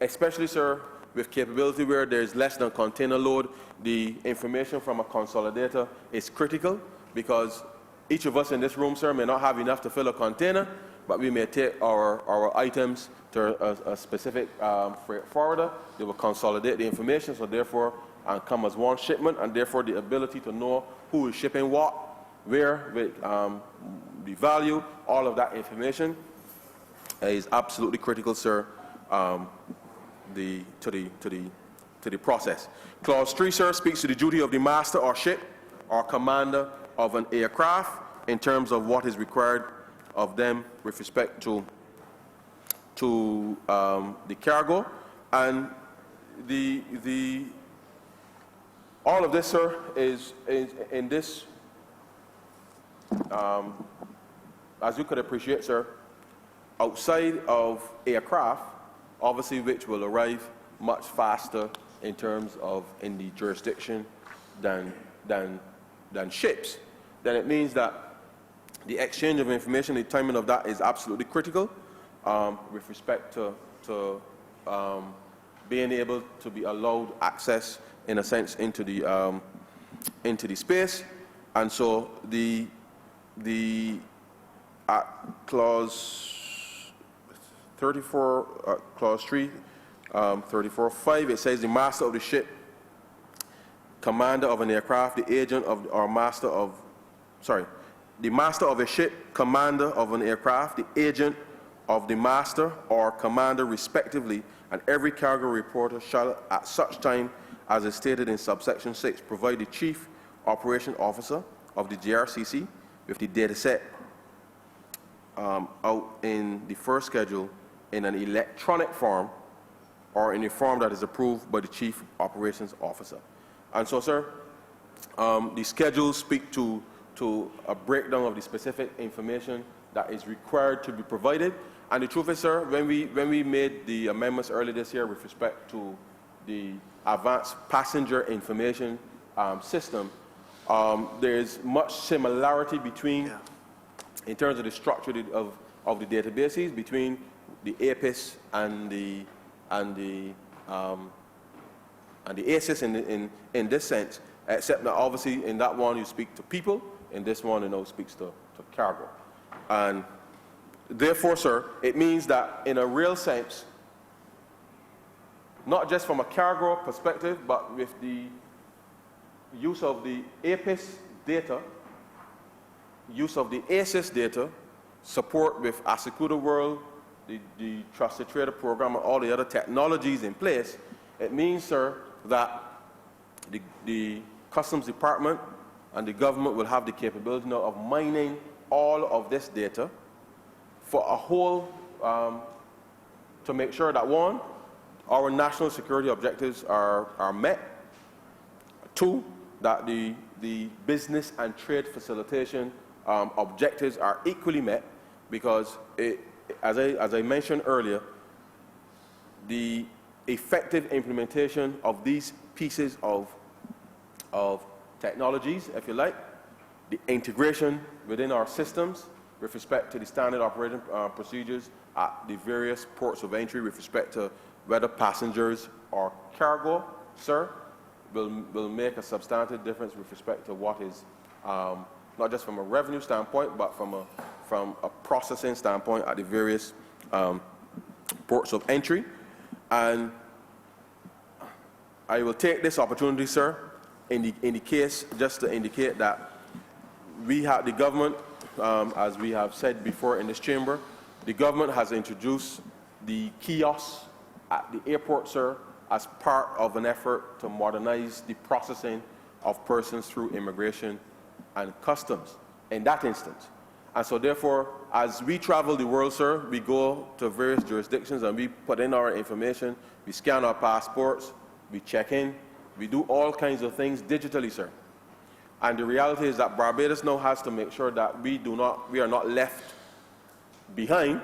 especially, sir, with capability where there's less than container load, the information from a consolidator is critical, because each of us in this room, sir, may not have enough to fill a container, but we may take our items to a specific freight forwarder. They will consolidate the information, so therefore, and come as one shipment, and therefore the ability to know who is shipping what, where, with the value, all of that information is absolutely critical, sir, to the process. Clause 3, sir, speaks to the duty of the master or ship or commander of an aircraft in terms of what is required of them with respect to the cargo. And all of this, sir, is in this, as you could appreciate, sir, outside of aircraft, obviously, which will arrive much faster in terms of in the jurisdiction than ships, then it means that the exchange of information, the timing of that is absolutely critical with respect to being able to be allowed access, in a sense, into the space. And so the clause 34, clause 3, 34.5, it says the master of the ship, commander of an aircraft, the agent of or master of, the master of a ship, commander of an aircraft, the agent of the master or commander respectively, and every cargo reporter shall at such time as is stated in subsection 6 provide the chief operation officer of the JRCC with the data set out in the first schedule in an electronic form or in a form that is approved by the chief operations officer. And so, sir, the schedules speak to a breakdown of the specific information that is required to be provided. And the truth is, sir, when we made the amendments earlier this year with respect to the advanced passenger information system, there's much similarity between, in terms of the structure of the databases, between the APIS and the ASIS in this sense, except that obviously in that one you speak to people, in this one you know speaks to cargo. And therefore, sir, it means that in a real sense, not just from a cargo perspective, but with the use of the APIS data, use of the ASIS data, support with Asekuda World, the Trusted Trader Program, and all the other technologies in place, it means, sir, that the Customs Department and the government will have the capability now of mining all of this data for a whole, to make sure that, one, our national security objectives are met. Two, that the business and trade facilitation objectives are equally met, because as I mentioned earlier, the effective implementation of these pieces of technologies, if you like, the integration within our systems with respect to the standard operating procedures at the various ports of entry with respect to whether passengers or cargo, sir, will make a substantive difference with respect to what is, not just from a revenue standpoint, but from a processing standpoint at the various ports of entry. And I will take this opportunity, sir, in the case, just to indicate that we have the government, as we have said before in this chamber, the government has introduced the kiosks at the airport, sir, as part of an effort to modernize the processing of persons through immigration and customs in that instance. And so therefore, as we travel the world, sir, we go to various jurisdictions and we put in our information, we scan our passports, we check in, we do all kinds of things digitally, sir. And the reality is that Barbados now has to make sure that we are not left behind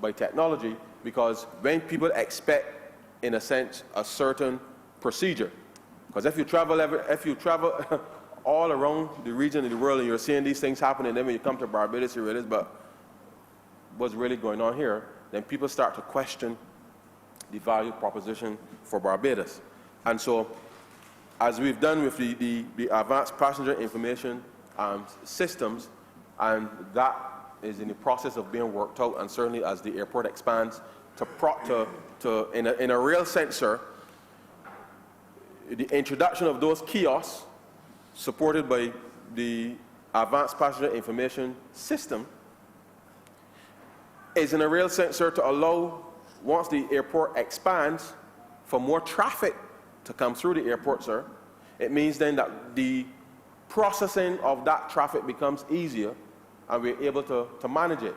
by technology, because when people expect, in a sense, a certain procedure, because if you travel all around the region of the world and you're seeing these things happening, then when you come to Barbados, you realize, but what's really going on here? Then people start to question the value proposition for Barbados. And so, as we've done with the advanced passenger information systems, and that is in the process of being worked out, and certainly as the airport expands, in a real sense, sir, the introduction of those kiosks supported by the advanced passenger information system is in a real sense, sir, to allow, once the airport expands, for more traffic to come through the airport, sir. It means then that the processing of that traffic becomes easier and we're able to manage it.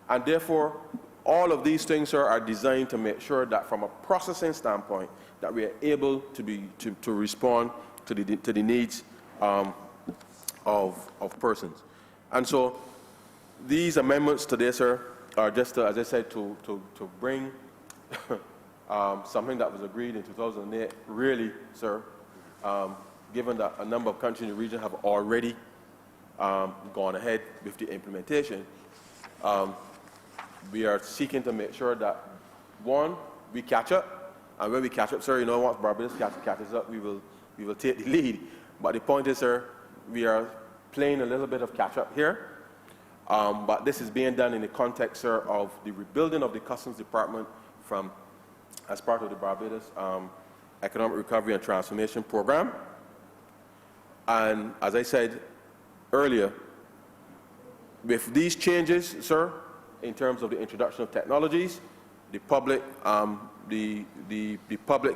And therefore, all of these things, sir, are designed to make sure that from a processing standpoint, that we are able to respond to the needs of persons. And so these amendments today, sir, are just, as I said, to bring something that was agreed in 2008, really, sir, given that a number of countries in the region have already gone ahead with the implementation, we are seeking to make sure that, one, we catch up, and when we catch up, sir, you know, once Barbados catches up, we will take the lead. But the point is, sir, we are playing a little bit of catch up here, but this is being done in the context, sir, of the rebuilding of the Customs Department as part of the Barbados Economic Recovery and Transformation Program. And as I said earlier, with these changes, sir, in terms of the introduction of technologies, the public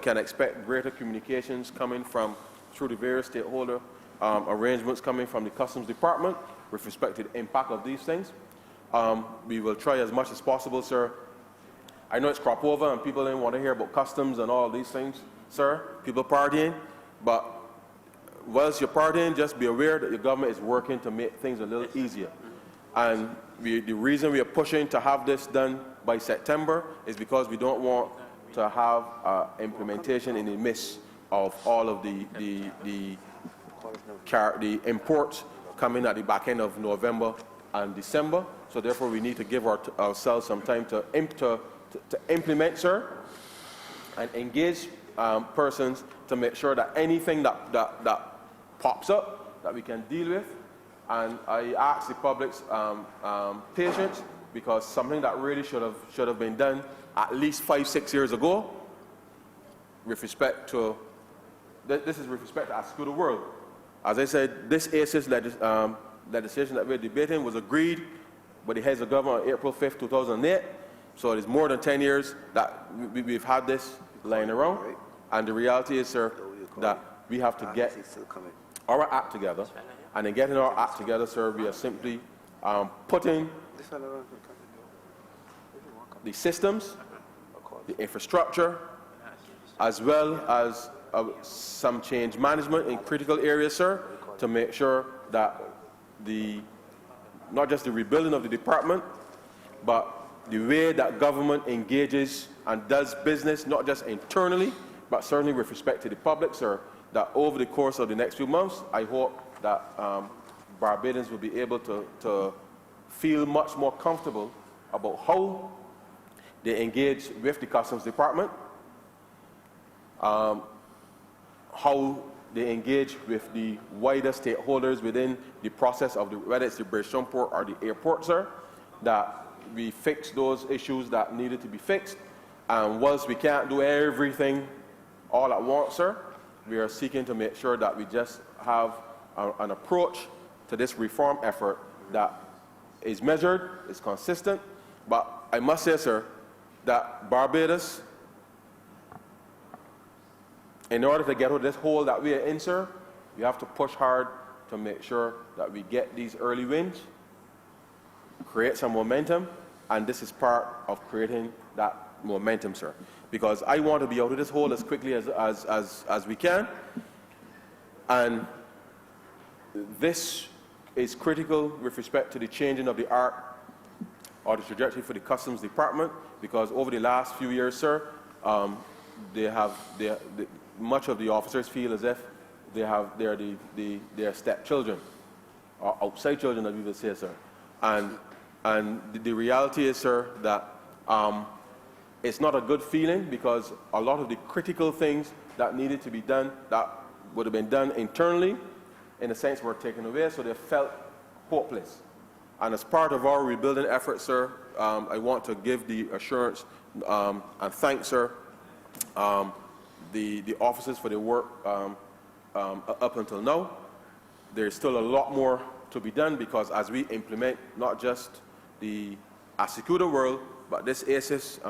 can expect greater communications coming through the various stakeholder arrangements coming from the Customs Department with respect to the impact of these things. We will try as much as possible, sir. I know it's crop over and people didn't want to hear about customs and all these things, sir. People partying, but whilst you're partying, just be aware that your government is working to make things a little easier. And the reason we are pushing to have this done by September is because we don't want to have implementation in the midst of all of the imports coming at the back end of November and December. So therefore, we need to give ourselves some time to implement, sir, and engage persons to make sure that anything that pops up that we can deal with. And I ask the public's patience, because something that really should have been done at least 5-6 years ago, with respect to this is with respect to our school of the world. As I said, this ACES legislation that we're debating was agreed by the heads of government on April 5th, 2008. So it is more than 10 years that we've had this lying around. And the reality is, sir, that we have to get our act together. And in getting our act together, sir, we are simply putting the systems, the infrastructure, as well as some change management in critical areas, sir, to make sure that not just the rebuilding of the department, but the way that government engages and does business, not just internally, but certainly with respect to the public, sir, that over the course of the next few months, I hope that Barbadians will be able to feel much more comfortable about how they engage with the Customs Department, how they engage with the wider stakeholders within the process of whether it's the British port or the airport, sir, that we fix those issues that needed to be fixed. And whilst we can't do everything all at once, sir, we are seeking to make sure that we just have an approach to this reform effort that is measured, is consistent. But I must say, sir, that Barbados, in order to get out of this hole that we are in, sir, we have to push hard to make sure that we get these early wins create some momentum, and this is part of creating that momentum, sir. Because I want to be out of this hole as quickly as we can, and this is critical with respect to the changing of the arc or the trajectory for the Customs Department, because over the last few years, sir, much of the officers feel as if they're stepchildren, or outside children, as we would say, sir. And the reality is, sir, that it's not a good feeling, because a lot of the critical things that needed to be done, that would have been done internally, in a sense, were taken away, so they felt hopeless. And as part of our rebuilding effort, sir, I want to give the assurance and thank, sir, the officers for their work up until now. There's still a lot more to be done, because as we implement not just the Asecuda World, but this ACES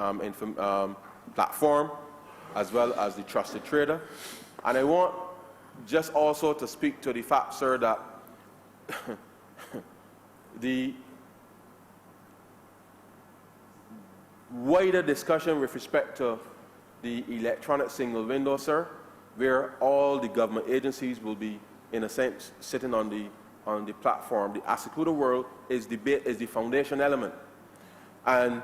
platform, as well as the Trusted Trader. And I want just also to speak to the fact, sir, that the wider discussion with respect to the electronic single window, sir, where all the government agencies will be, in a sense, sitting on the platform. The Asecuda World is the foundation element. And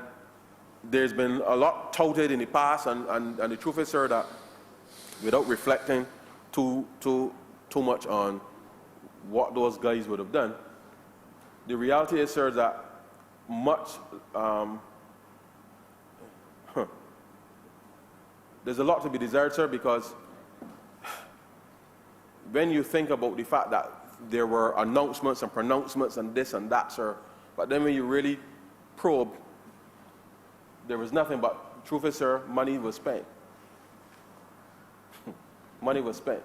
there's been a lot touted in the past, and the truth is, sir, that without reflecting too much on what those guys would have done, the reality is, sir, that there's a lot to be desired, sir, because when you think about the fact that there were announcements and pronouncements and this and that, sir, but then when you really probe, there was nothing but, truth is, sir, money was spent. Money was spent.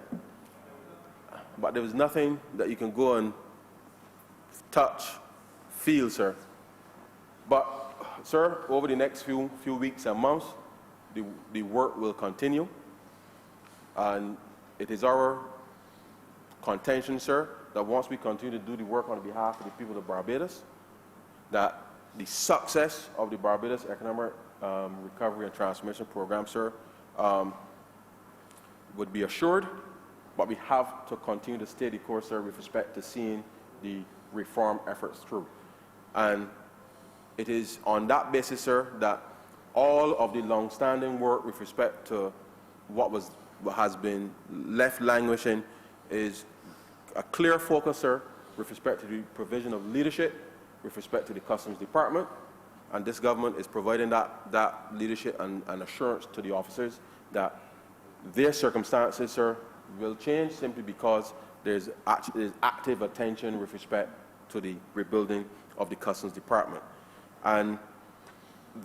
But there was nothing that you can go and touch, feel, sir. But, sir, over the next few weeks and months, the work will continue. And it is our contention, sir, that once we continue to do the work on behalf of the people of Barbados, that the success of the Barbados Economic Recovery and Transformation Program, sir, would be assured, but we have to continue to stay the course, sir, with respect to seeing the reform efforts through. And it is on that basis, sir, that all of the long-standing work with respect to what has been left languishing is a clear focus, sir, with respect to the provision of leadership, with respect to the Customs Department, and this government is providing that leadership and assurance to the officers that their circumstances, sir, will change simply because there's active attention with respect to the rebuilding of the Customs Department. And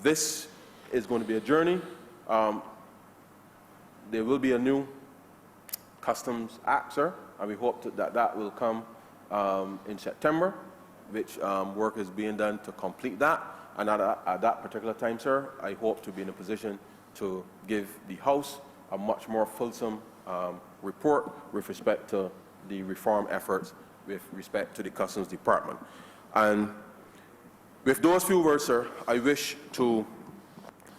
this is going to be a journey. There will be a new Customs Act, sir, and we hope that will come in September, which work is being done to complete that. And at that particular time, sir, I hope to be in a position to give the House a much more fulsome report with respect to the reform efforts with respect to the Customs Department. And with those few words, sir, I wish to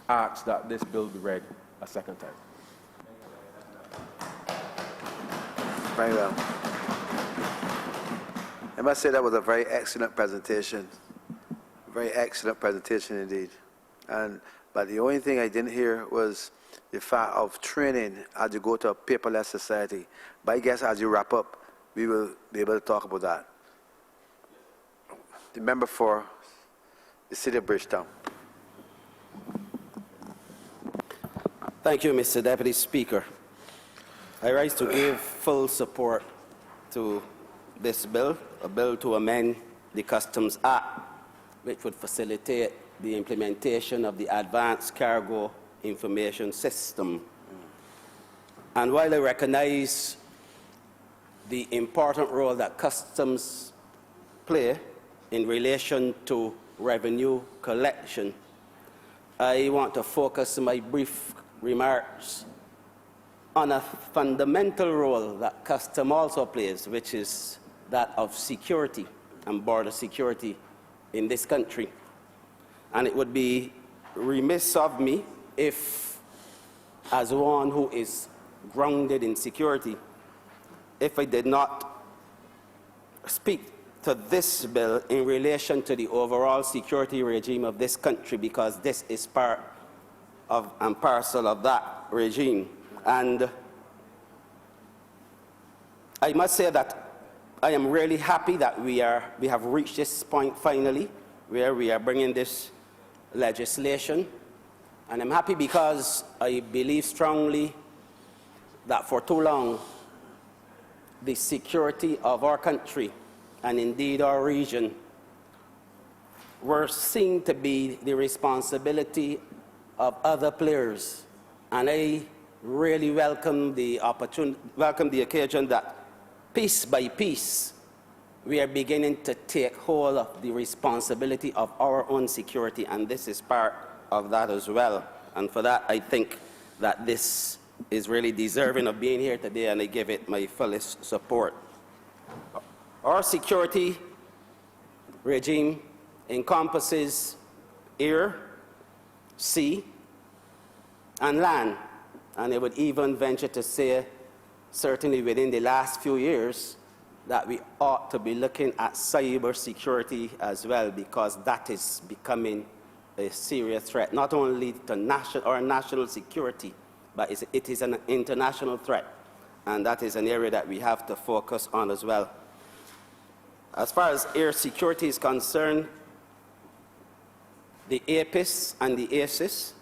ask that this bill be read a second time. Very well. I must say that was a very excellent presentation. Very excellent presentation indeed. But the only thing I didn't hear was the fact of training as you go to a paperless society. But I guess as you wrap up, we will be able to talk about that. The member for the City of Bridgetown. Thank you, Mr. Deputy Speaker. I rise to give full support to this bill, a bill to amend the Customs Act, which would facilitate the implementation of the Advanced Cargo Information System. And while I recognize the important role that customs play in relation to revenue collection, I want to focus my brief remarks on a fundamental role that customs also plays, which is that of security and border security in this country. And it would be remiss of me if, as one who is grounded in security, if I did not speak to this bill in relation to the overall security regime of this country, because this is part of and parcel of that regime. And I must say that I am really happy that we have reached this point finally, where we are bringing this legislation. And I'm happy because I believe strongly that for too long, the security of our country, and indeed our region, were seen to be the responsibility of other players. And I really welcome the occasion that piece by piece, we are beginning to take hold of the responsibility of our own security, and this is part of that as well. And for that, I think that this is really deserving of being here today, and I give it my fullest support. Our security regime encompasses air, sea, and land, and I would even venture to say, certainly within the last few years, that we ought to be looking at cyber security as well, because that is becoming a serious threat, not only to national security, but it is an international threat. And that is an area that we have to focus on as well. As far as air security is concerned, the APIS and the ACIS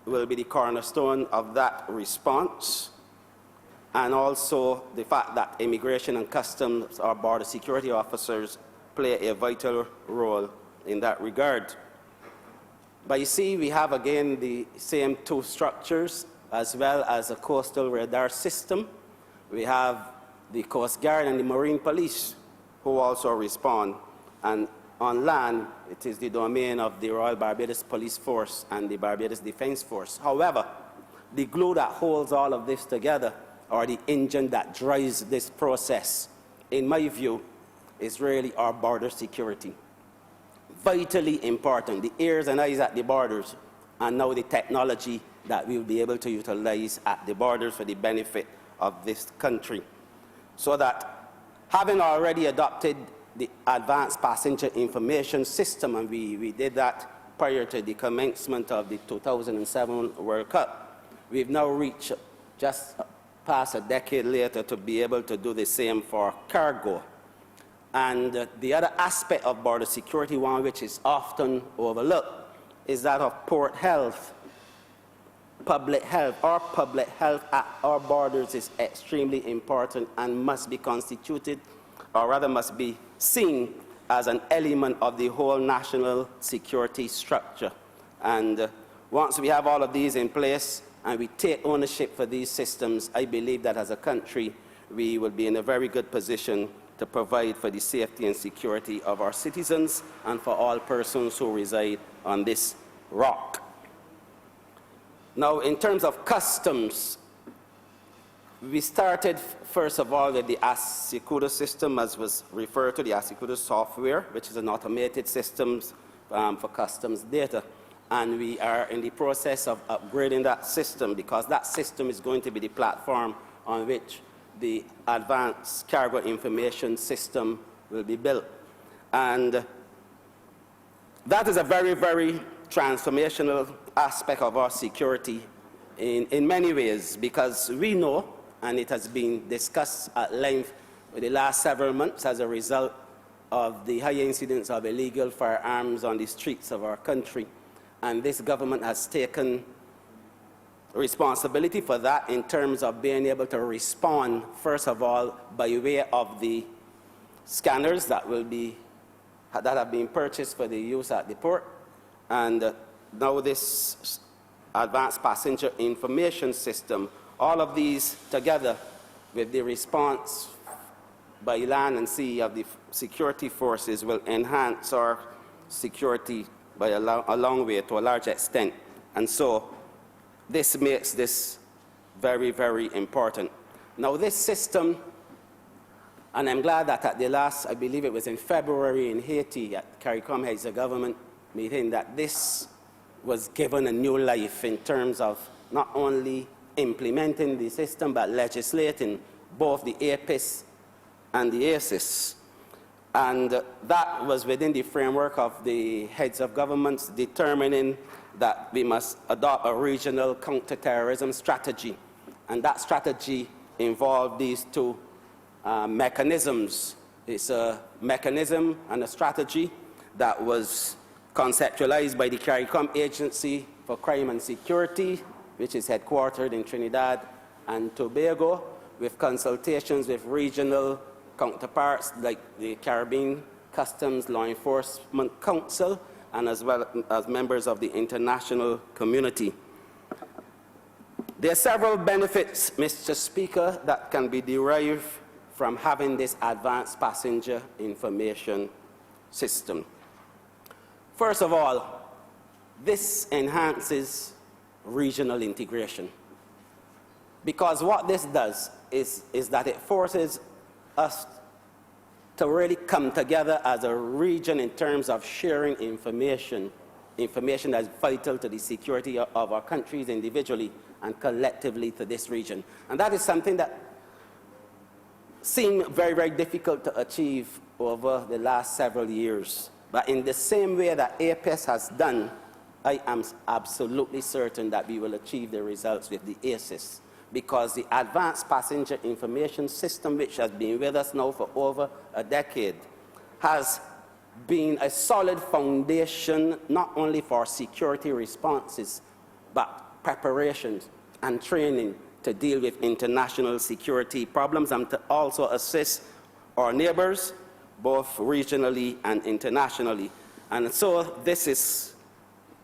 will be the cornerstone of that response, and also the fact that immigration and customs or border security officers play a vital role in that regard. But you see, we have again the same two structures, as well as a coastal radar system. We have the Coast Guard and the Marine Police, who also respond. And on land, it is the domain of the Royal Barbados Police Force and the Barbados Defense Force. However, the glue that holds all of this together, or the engine that drives this process, in my view, is really our border security. Vitally important, the ears and eyes at the borders, and now the technology that we'll be able to utilize at the borders for the benefit of this country. So that, having already adopted the Advanced Passenger Information System, and we did that prior to the commencement of the 2007 World Cup, we've now reached just past a decade later to be able to do the same for cargo. And the other aspect of border security, one which is often overlooked, is that of port health. Public health. Our public health at our borders is extremely important and must be constituted, or rather must be seen as an element of the whole national security structure. And once we have all of these in place, and we take ownership for these systems, I believe that as a country, we will be in a very good position to provide for the safety and security of our citizens and for all persons who reside on this rock. Now, in terms of customs, we started, first of all, with the Asicuda system, as was referred to, the Asicuda software, which is an automated system for customs data. And we are in the process of upgrading that system, because that system is going to be the platform on which the Advanced Cargo Information System will be built. And that is a very, very transformational aspect of our security in many ways, because we know, and it has been discussed at length for the last several months as a result of the high incidence of illegal firearms on the streets of our country. And this government has taken responsibility for that in terms of being able to respond, first of all, by way of the scanners that have been purchased for the use at the port. And now this Advanced Passenger Information System, all of these together with the response by land and sea of the security forces will enhance our security by a long way, to a large extent. And so this makes this very, very important. Now, this system And I'm glad that at the last, I believe it was in February in Haiti, at CARICOM Heads of Government meeting, that this was given a new life in terms of not only implementing the system, but legislating both the APIS and the ACIS. And that was within the framework of the heads of governments determining that we must adopt a regional counterterrorism strategy. And that strategy involved these two mechanisms. It's a mechanism and a strategy that was conceptualized by the CARICOM Agency for Crime and Security, which is headquartered in Trinidad and Tobago, with consultations with regional counterparts like the Caribbean Customs Law Enforcement Council, and as well as members of the international community. There are several benefits, Mr. Speaker, that can be derived from having this advanced passenger information system. First of all, this enhances regional integration, because what this does is that it forces us to really come together as a region in terms of sharing information that's vital to the security of our countries individually and collectively to this region. And that is something that seemed very, very difficult to achieve over the last several years. But in the same way that APIS has done, I am absolutely certain that we will achieve the results with the ACIS, because the Advanced Passenger Information System, which has been with us now for over a decade, has been a solid foundation not only for security responses, but preparations and training to deal with international security problems and to also assist our neighbors, both regionally and internationally. And so this is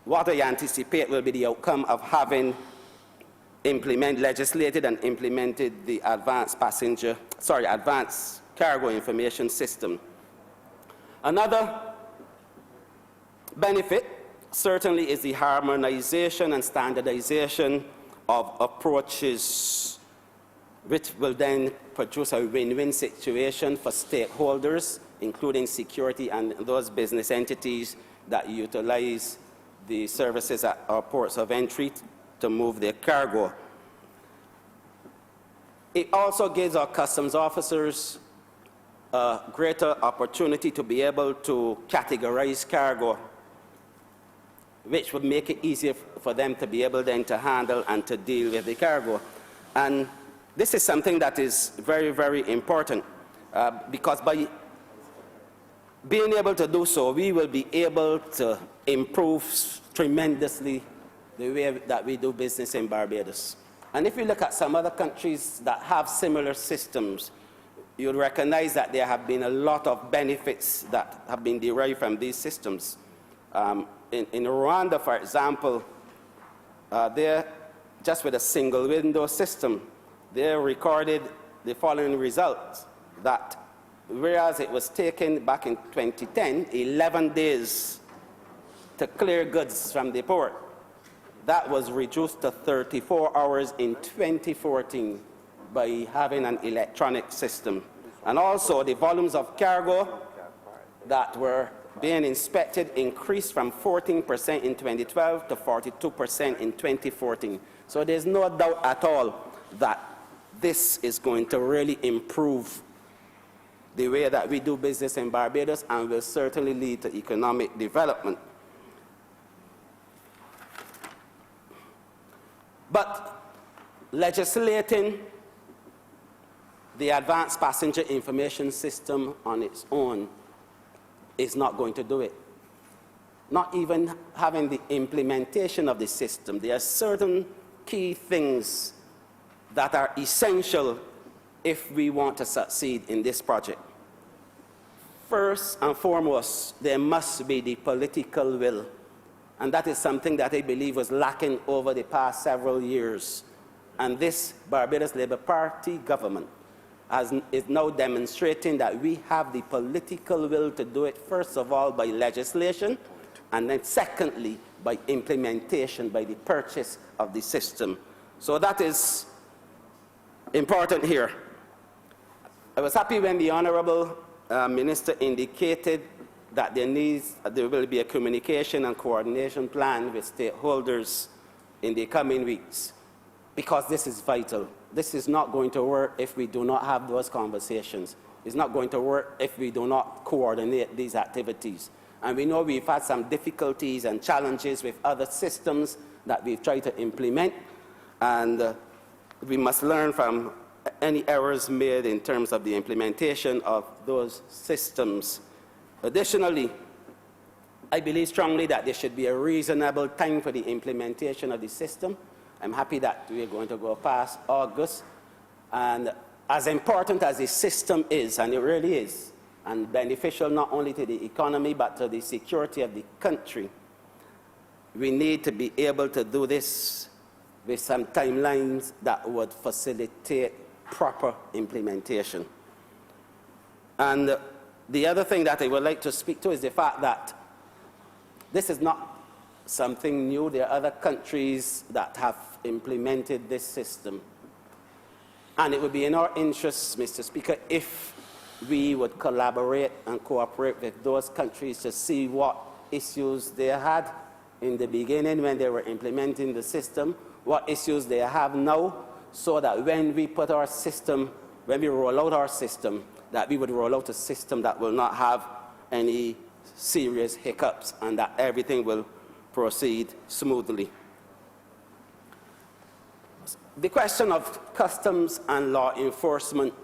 what I anticipate will be the outcome of having legislated and implemented the advanced cargo information system. Another benefit certainly is the harmonization and standardization of approaches, which will then produce a win-win situation for stakeholders, including security and those business entities that utilize the services at our ports of entry to move their cargo. It also gives our customs officers a greater opportunity to be able to categorize cargo, which would make it easier for them to be able then to handle and to deal with the cargo. And this is something that is very, very important, because by being able to do so, we will be able to improve tremendously the way that we do business in Barbados. And if you look at some other countries that have similar systems, you'll recognize that there have been a lot of benefits that have been derived from these systems. In Rwanda, for example, just with a single window system, they recorded the following results, that whereas it was taken back in 2010, 11 days to clear goods from the port, that was reduced to 34 hours in 2014 by having an electronic system. And also the volumes of cargo that were being inspected increased from 14% in 2012 to 42% in 2014. So there's no doubt at all that this is going to really improve the way that we do business in Barbados and will certainly lead to economic development. But legislating the advanced passenger information system on its own is not going to do it. Not even having the implementation of the system. There are certain key things that are essential if we want to succeed in this project. First and foremost, there must be the political will. And that is something that I believe was lacking over the past several years. And this Barbados Labour Party government is now demonstrating that we have the political will to do it, first of all, by legislation, and then secondly, by implementation, by the purchase of the system. So that is important here. I was happy when the Honourable Minister indicated that there will be a communication and coordination plan with stakeholders in the coming weeks, because this is vital. This is not going to work if we do not have those conversations. It's not going to work if we do not coordinate these activities. And we know we've had some difficulties and challenges with other systems that we've tried to implement, and we must learn from any errors made in terms of the implementation of those systems. Additionally, I believe strongly that there should be a reasonable time for the implementation of the system. I'm happy that we're going to go past August. And as important as the system is, and it really is, and beneficial not only to the economy but to the security of the country, we need to be able to do this with some timelines that would facilitate proper implementation. And the other thing that I would like to speak to is the fact that this is not something new. There are other countries that have implemented this system. And it would be in our interests, Mr. Speaker, if we would collaborate and cooperate with those countries to see what issues they had in the beginning when they were implementing the system, what issues they have now, so that when we put our system, when we roll out our system, that we would roll out a system that will not have any serious hiccups and that everything will proceed smoothly. The question of customs and law enforcement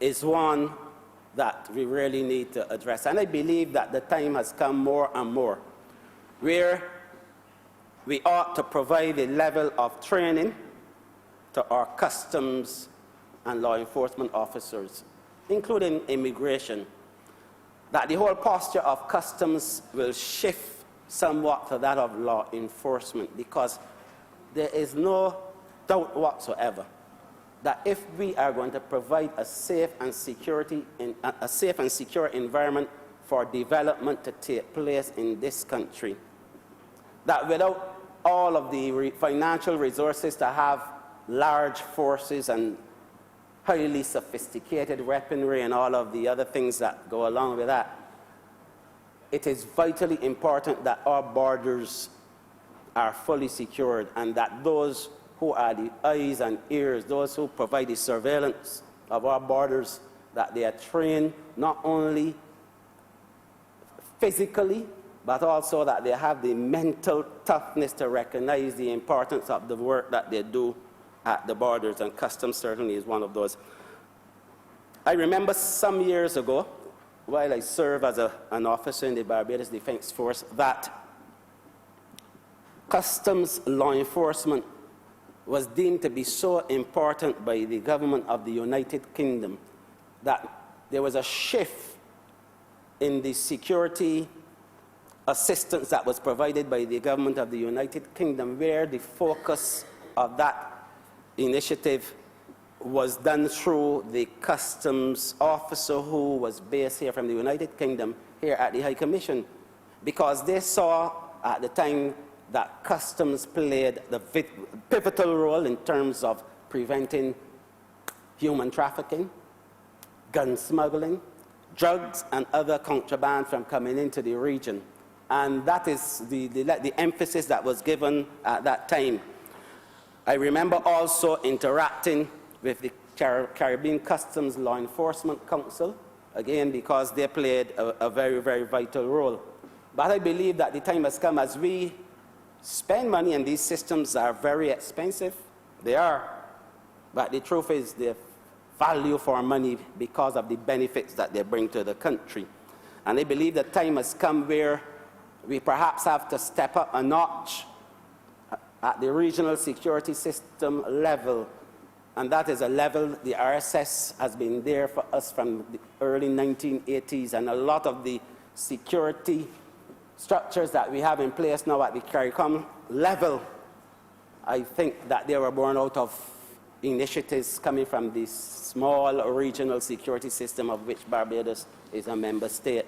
is one that we really need to address. And I believe that the time has come more and more where we ought to provide a level of training to our customs and law enforcement officers, including immigration, that the whole posture of customs will shift somewhat to that of law enforcement, because there is no doubt whatsoever that if we are going to provide a safe and secure environment for development to take place in this country, that without all of the financial resources to have large forces and highly sophisticated weaponry and all of the other things that go along with that, it is vitally important that our borders are fully secured, and that those who are the eyes and ears, those who provide the surveillance of our borders, that they are trained not only physically, but also that they have the mental toughness to recognize the importance of the work that they do at the borders, and customs certainly is one of those. I remember some years ago, while I served as an officer in the Barbados Defense Force, that customs law enforcement was deemed to be so important by the government of the United Kingdom that there was a shift in the security assistance that was provided by the government of the United Kingdom, where the focus of that initiative was done through the customs officer who was based here from the United Kingdom here at the High Commission, because they saw at the time that customs played the pivotal role in terms of preventing human trafficking, gun smuggling, drugs and other contraband from coming into the region. And that is the emphasis that was given at that time. I remember also interacting with the Caribbean Customs Law Enforcement Council, again, because they played a very, very vital role. But I believe that the time has come, as we spend money, and these systems are very expensive. They are. But the truth is they value for money because of the benefits that they bring to the country. And I believe the time has come where we perhaps have to step up a notch at the regional security system level. And that is a level the RSS has been there for us from the early 1980s. And a lot of the security structures that we have in place now at the CARICOM level, I think that they were born out of initiatives coming from the small regional security system of which Barbados is a member state.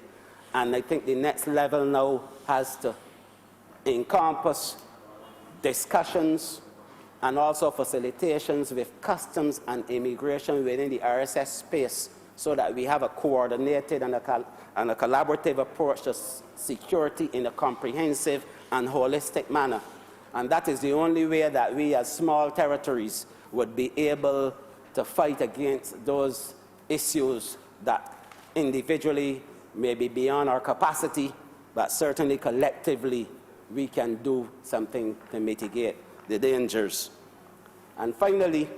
And I think the next level now has to encompass discussions and also facilitations with customs and immigration within the RSS space so that we have a coordinated and a collaborative approach to security in a comprehensive and holistic manner. And that is the only way that we as small territories would be able to fight against those issues that individually may be beyond our capacity, but certainly collectively we can do something to mitigate the dangers. And finally,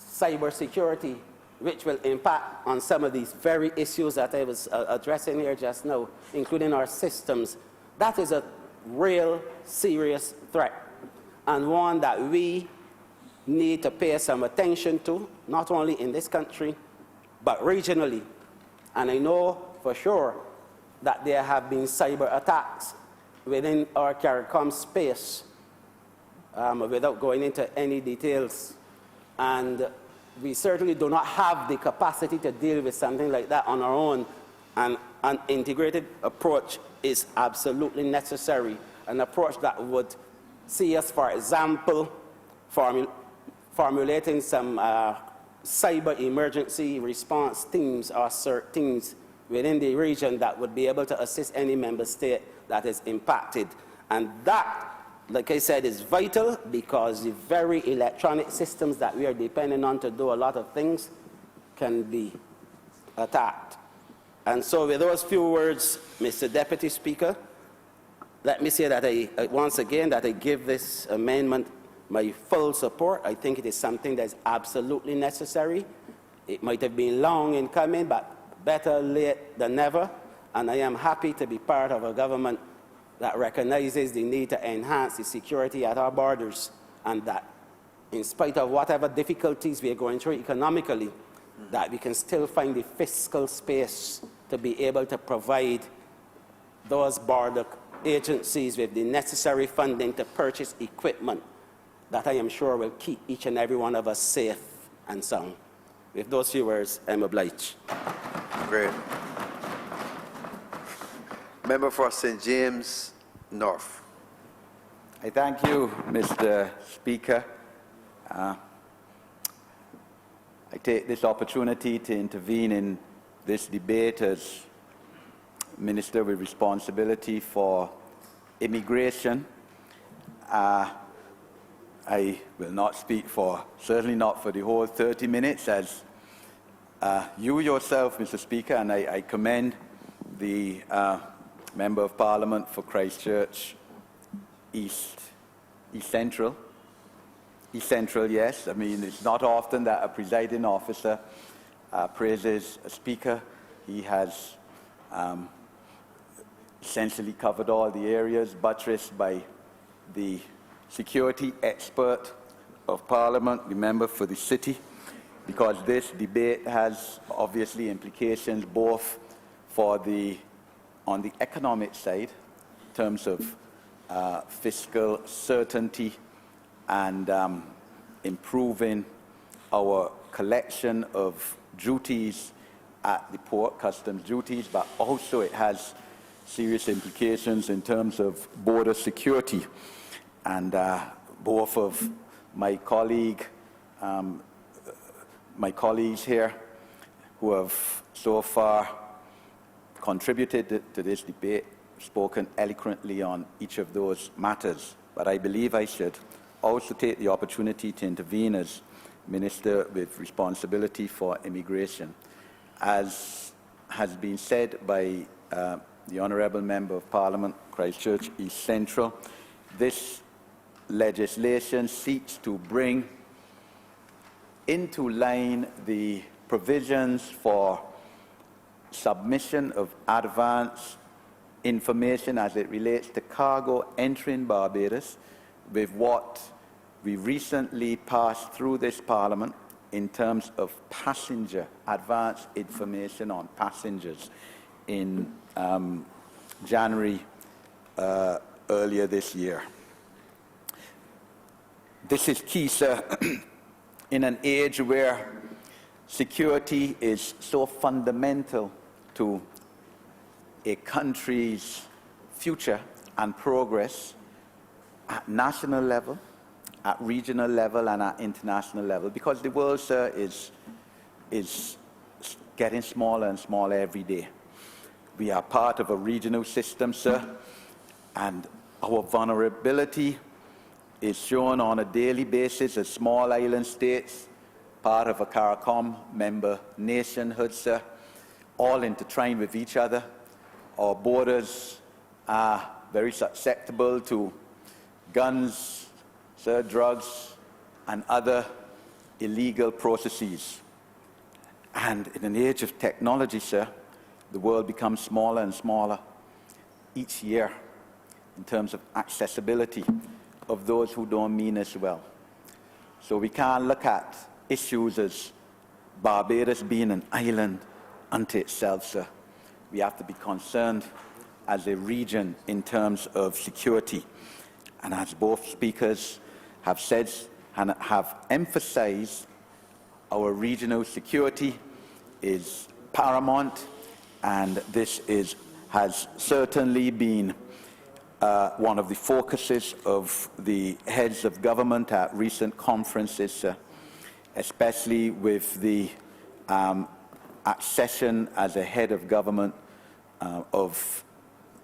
cybersecurity, which will impact on some of these very issues that I was addressing here just now, including our systems. That is a real serious threat, and one that we need to pay some attention to, not only in this country, but regionally. And I know for sure that there have been cyber attacks within our CARICOM space, without going into any details. And we certainly do not have the capacity to deal with something like that on our own. And an integrated approach is absolutely necessary, an approach that would see us, for example, formulating some cyber emergency response teams or CERT teams within the region that would be able to assist any member state that is impacted. And that, like I said, is vital, because the very electronic systems that we are depending on to do a lot of things can be attacked. And so with those few words, Mr. Deputy Speaker, let me say that once again, that I give this amendment my full support. I think it is something that's absolutely necessary. It might have been long in coming, but better late than never. And I am happy to be part of a government that recognizes the need to enhance the security at our borders, and that in spite of whatever difficulties we are going through economically, that we can still find the fiscal space to be able to provide those border agencies with the necessary funding to purchase equipment that I am sure will keep each and every one of us safe and sound. With those few words, I'm obliged. Great. Member for St. James North. I thank you, Mr. Speaker. I take this opportunity to intervene in this debate as Minister with responsibility for immigration. I will not speak for, certainly not for the whole 30 minutes, as you yourself, Mr. Speaker, and I commend the Member of Parliament for Christchurch East Central. East Central, yes. I mean, it's not often that a presiding officer praises a speaker. He has essentially covered all the areas, buttressed by the security expert of Parliament, the member for the city, because this debate has obviously implications both for on the economic side, in terms of fiscal certainty and improving our collection of duties at the port, customs duties, but also it has serious implications in terms of border security. And both of my colleagues here who have so far contributed to this debate, spoken eloquently on each of those matters. But I believe I should also take the opportunity to intervene as Minister with responsibility for immigration. As has been said by the Honourable Member of Parliament, Christchurch East Central, this legislation seeks to bring into line the provisions for submission of advance information as it relates to cargo entering Barbados with what we recently passed through this Parliament in terms of passenger advance information on passengers in January earlier this year. This is key, sir, in an age where security is so fundamental to a country's future and progress at national level at regional level and at international level, because the world, sir, is getting smaller and smaller every day. We are part of a regional system, sir, and our vulnerability is shown on a daily basis as small island states, part of a CARICOM member nationhood, sir, all intertwined with each other. Our borders are very susceptible to guns, sir, drugs, and other illegal processes. And in an age of technology, sir, the world becomes smaller and smaller each year in terms of accessibility of those who don't mean as well. So we can't look at issues as Barbados being an island unto itself, sir. We have to be concerned as a region in terms of security. And as both speakers have said and have emphasized, our regional security is paramount, and this has certainly been one of the focuses of the heads of government at recent conferences, especially with the accession as a head of government of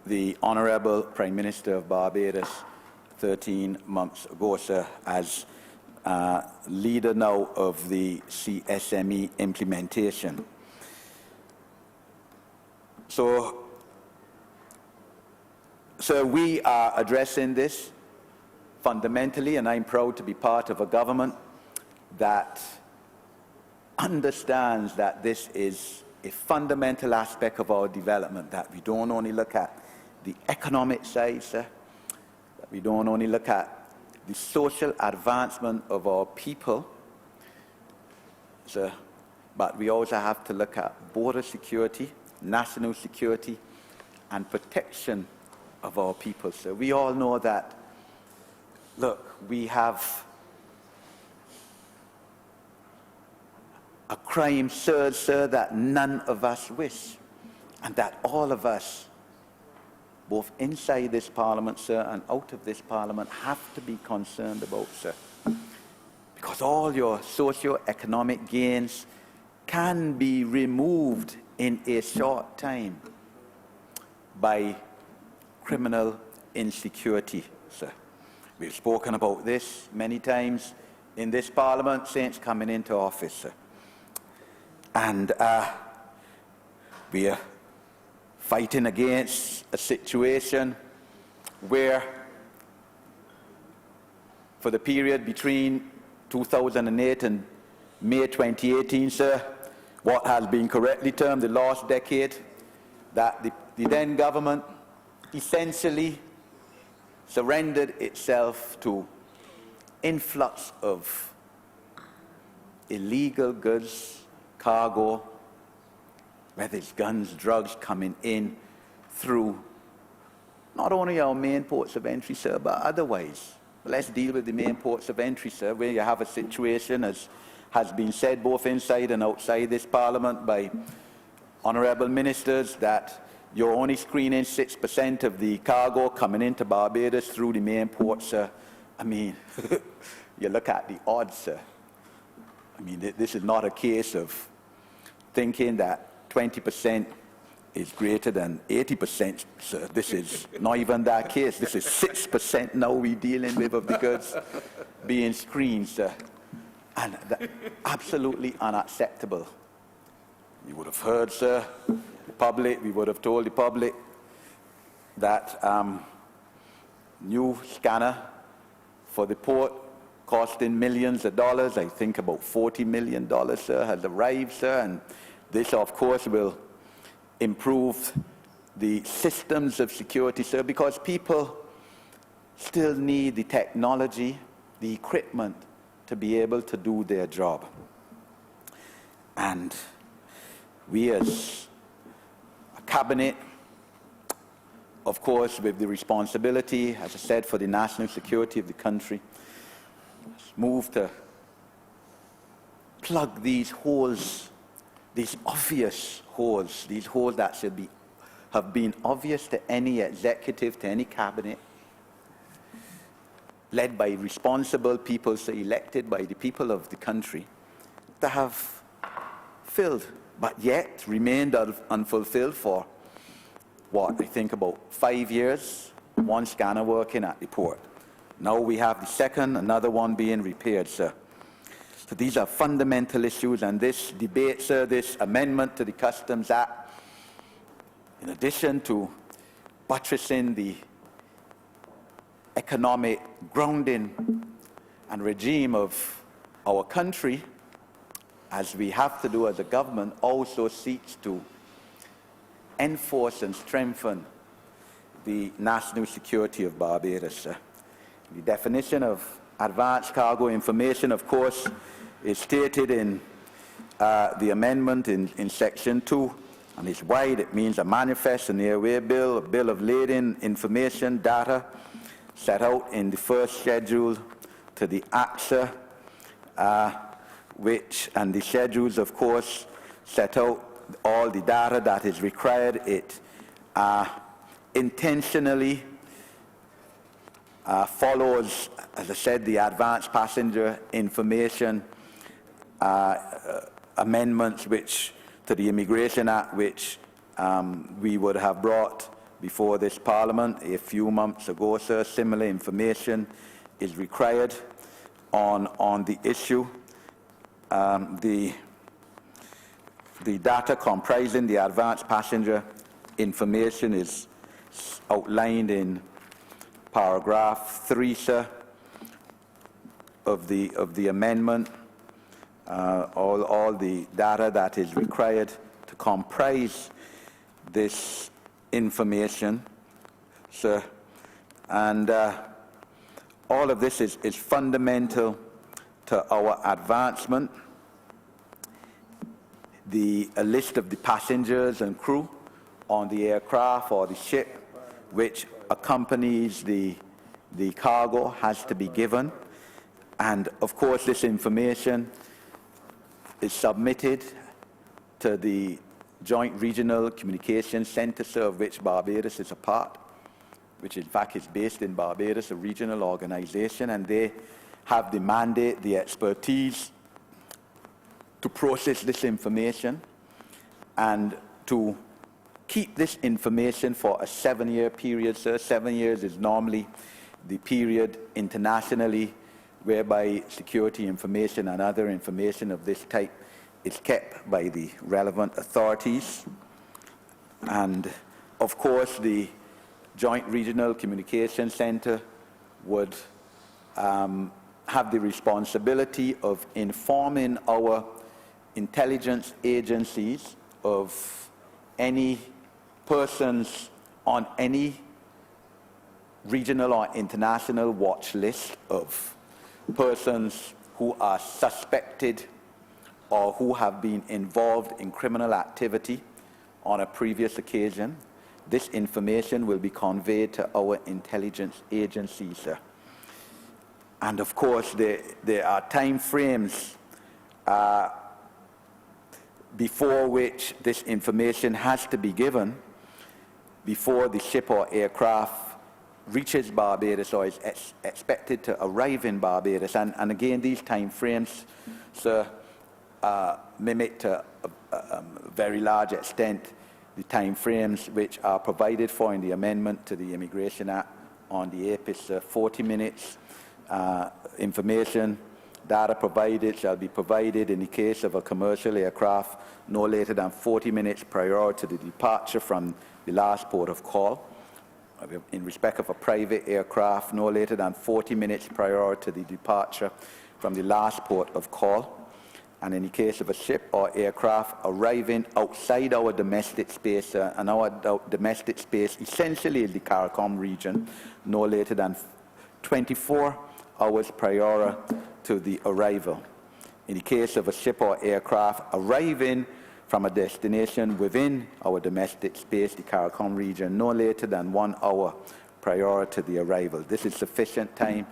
the Honourable Prime Minister of Barbados 13 months ago, sir, as leader now of the CSME implementation. So, sir, we are addressing this fundamentally, and I'm proud to be part of a government that understands that this is a fundamental aspect of our development, that we don't only look at the economic side, sir, that we don't only look at the social advancement of our people, sir, but we also have to look at border security, national security, and protection of our people. So we all know that, look, we have a crime surge, sir, that none of us wish, and that all of us, both inside this parliament, sir, and out of this parliament, have to be concerned about, sir. Because all your socio-economic gains can be removed in a short time by criminal insecurity, sir. We've spoken about this many times in this parliament since coming into office, sir. And we are fighting against a situation where, for the period between 2008 and May 2018, sir, what has been correctly termed the last decade, that the then government essentially surrendered itself to influx of illegal goods, cargo, whether it's guns, drugs coming in through not only our main ports of entry, sir, but otherwise. Let's deal with the main ports of entry, sir, where you have a situation, as has been said both inside and outside this parliament by honourable ministers, that you're only screening 6% of the cargo coming into Barbados through the main ports, sir. I mean, you look at the odds, sir. I mean, this is not a case of thinking that 20% is greater than 80%, sir. This is not even that case. This is 6% now we're dealing with of the goods being screened, sir. And absolutely unacceptable. You would have heard, sir, the public, we would have told the public that new scanner for the port costing millions of dollars, I think about $40 million, sir, has arrived, sir, and this, of course, will improve the systems of security, sir, because people still need the technology, the equipment to be able to do their job. And we as a cabinet, of course, with the responsibility, as I said, for the national security of the country, move to plug these holes, these obvious holes, these holes that should have been obvious to any executive, to any cabinet, led by responsible people, so elected by the people of the country, to have filled, but yet remained unfulfilled for, what, I think about 5 years, one scanner working at the port. Now we have the second, another one being repaired, sir. So these are fundamental issues, and this debate, sir, this amendment to the Customs Act, in addition to buttressing the economic grounding and regime of our country, as we have to do as a government, also seeks to enforce and strengthen the national security of Barbados. The definition of advanced cargo information, of course, is stated in the amendment in Section 2, and it's wide. It means a manifest, an airway bill, a bill of lading, information, data, set out in the first schedule to the AXA, and the schedules, of course, set out all the data that is required. It intentionally follows, as I said, the advanced passenger information amendments to the Immigration Act, which we would have brought before this Parliament a few months ago, sir. Similar information is required on the issue. The data comprising the advanced passenger information is outlined in paragraph 3, sir, of the amendment. All the data that is required to comprise this information, sir, and all of this is fundamental to our advancement. A list of the passengers and crew on the aircraft or the ship which accompanies the cargo has to be given, and of course this information is submitted to the Joint Regional Communications Centre, of which Barbados is a part, which in fact is based in Barbados, a regional organization, and they have the mandate, the expertise to process this information and to keep this information for a 7-year period, sir. 7 years is normally the period internationally whereby security information and other information of this type is kept by the relevant authorities. And of course, the Joint Regional Communication Centre would have the responsibility of informing our intelligence agencies of any persons on any regional or international watch list of persons who are suspected or who have been involved in criminal activity on a previous occasion. This information will be conveyed to our intelligence agencies, sir. And of course, there are time frames before which this information has to be given before the ship or aircraft reaches Barbados or is expected to arrive in Barbados. And again, these time frames, sir, mimic to a very large extent the time frames which are provided for in the amendment to the Immigration Act on the APIS. 40 minutes information, data provided shall be provided in the case of a commercial aircraft no later than 40 minutes prior to the departure from the last port of call. In respect of a private aircraft, no later than 40 minutes prior to the departure from the last port of call. And in the case of a ship or aircraft arriving outside our domestic space, and our domestic space essentially is the CARICOM region, no later than 24 hours prior to the arrival. In the case of a ship or aircraft arriving from a destination within our domestic space, the CARICOM region, no later than 1 hour prior to the arrival. This is sufficient time,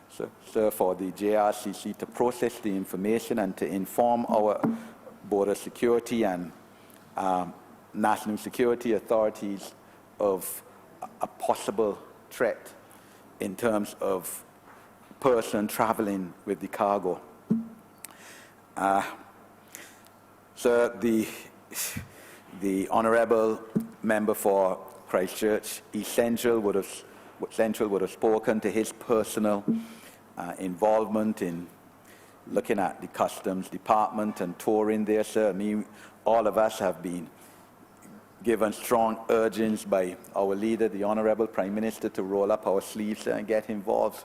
sir, for the JRCC to process the information and to inform our border security and national security authorities of a possible threat in terms of person traveling with the cargo. Sir, the Honourable Member for Christchurch East Central would have spoken to his personal involvement in looking at the Customs Department and touring there, sir. All of us have been given strong urgings by our leader, the Honourable Prime Minister, to roll up our sleeves and get involved.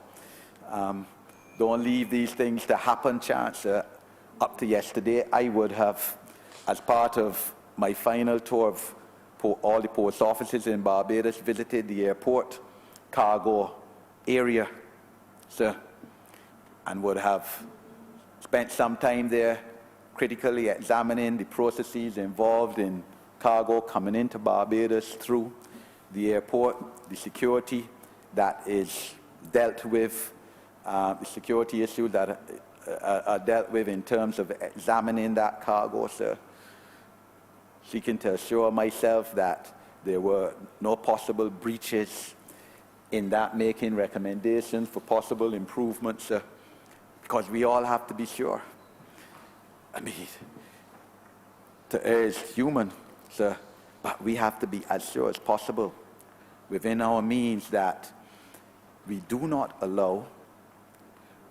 Don't leave these things to happen, chance. Up to yesterday, I would have, as part of my final tour of all the post offices in Barbados, visited the airport cargo area, sir, and would have spent some time there critically examining the processes involved in cargo coming into Barbados through the airport, the security that is dealt with, the security issues that are dealt with in terms of examining that cargo, sir. Seeking to assure myself that there were no possible breaches in that, making recommendations for possible improvements, sir, because we all have to be sure. I mean, to err is human, sir, but we have to be as sure as possible within our means that we do not allow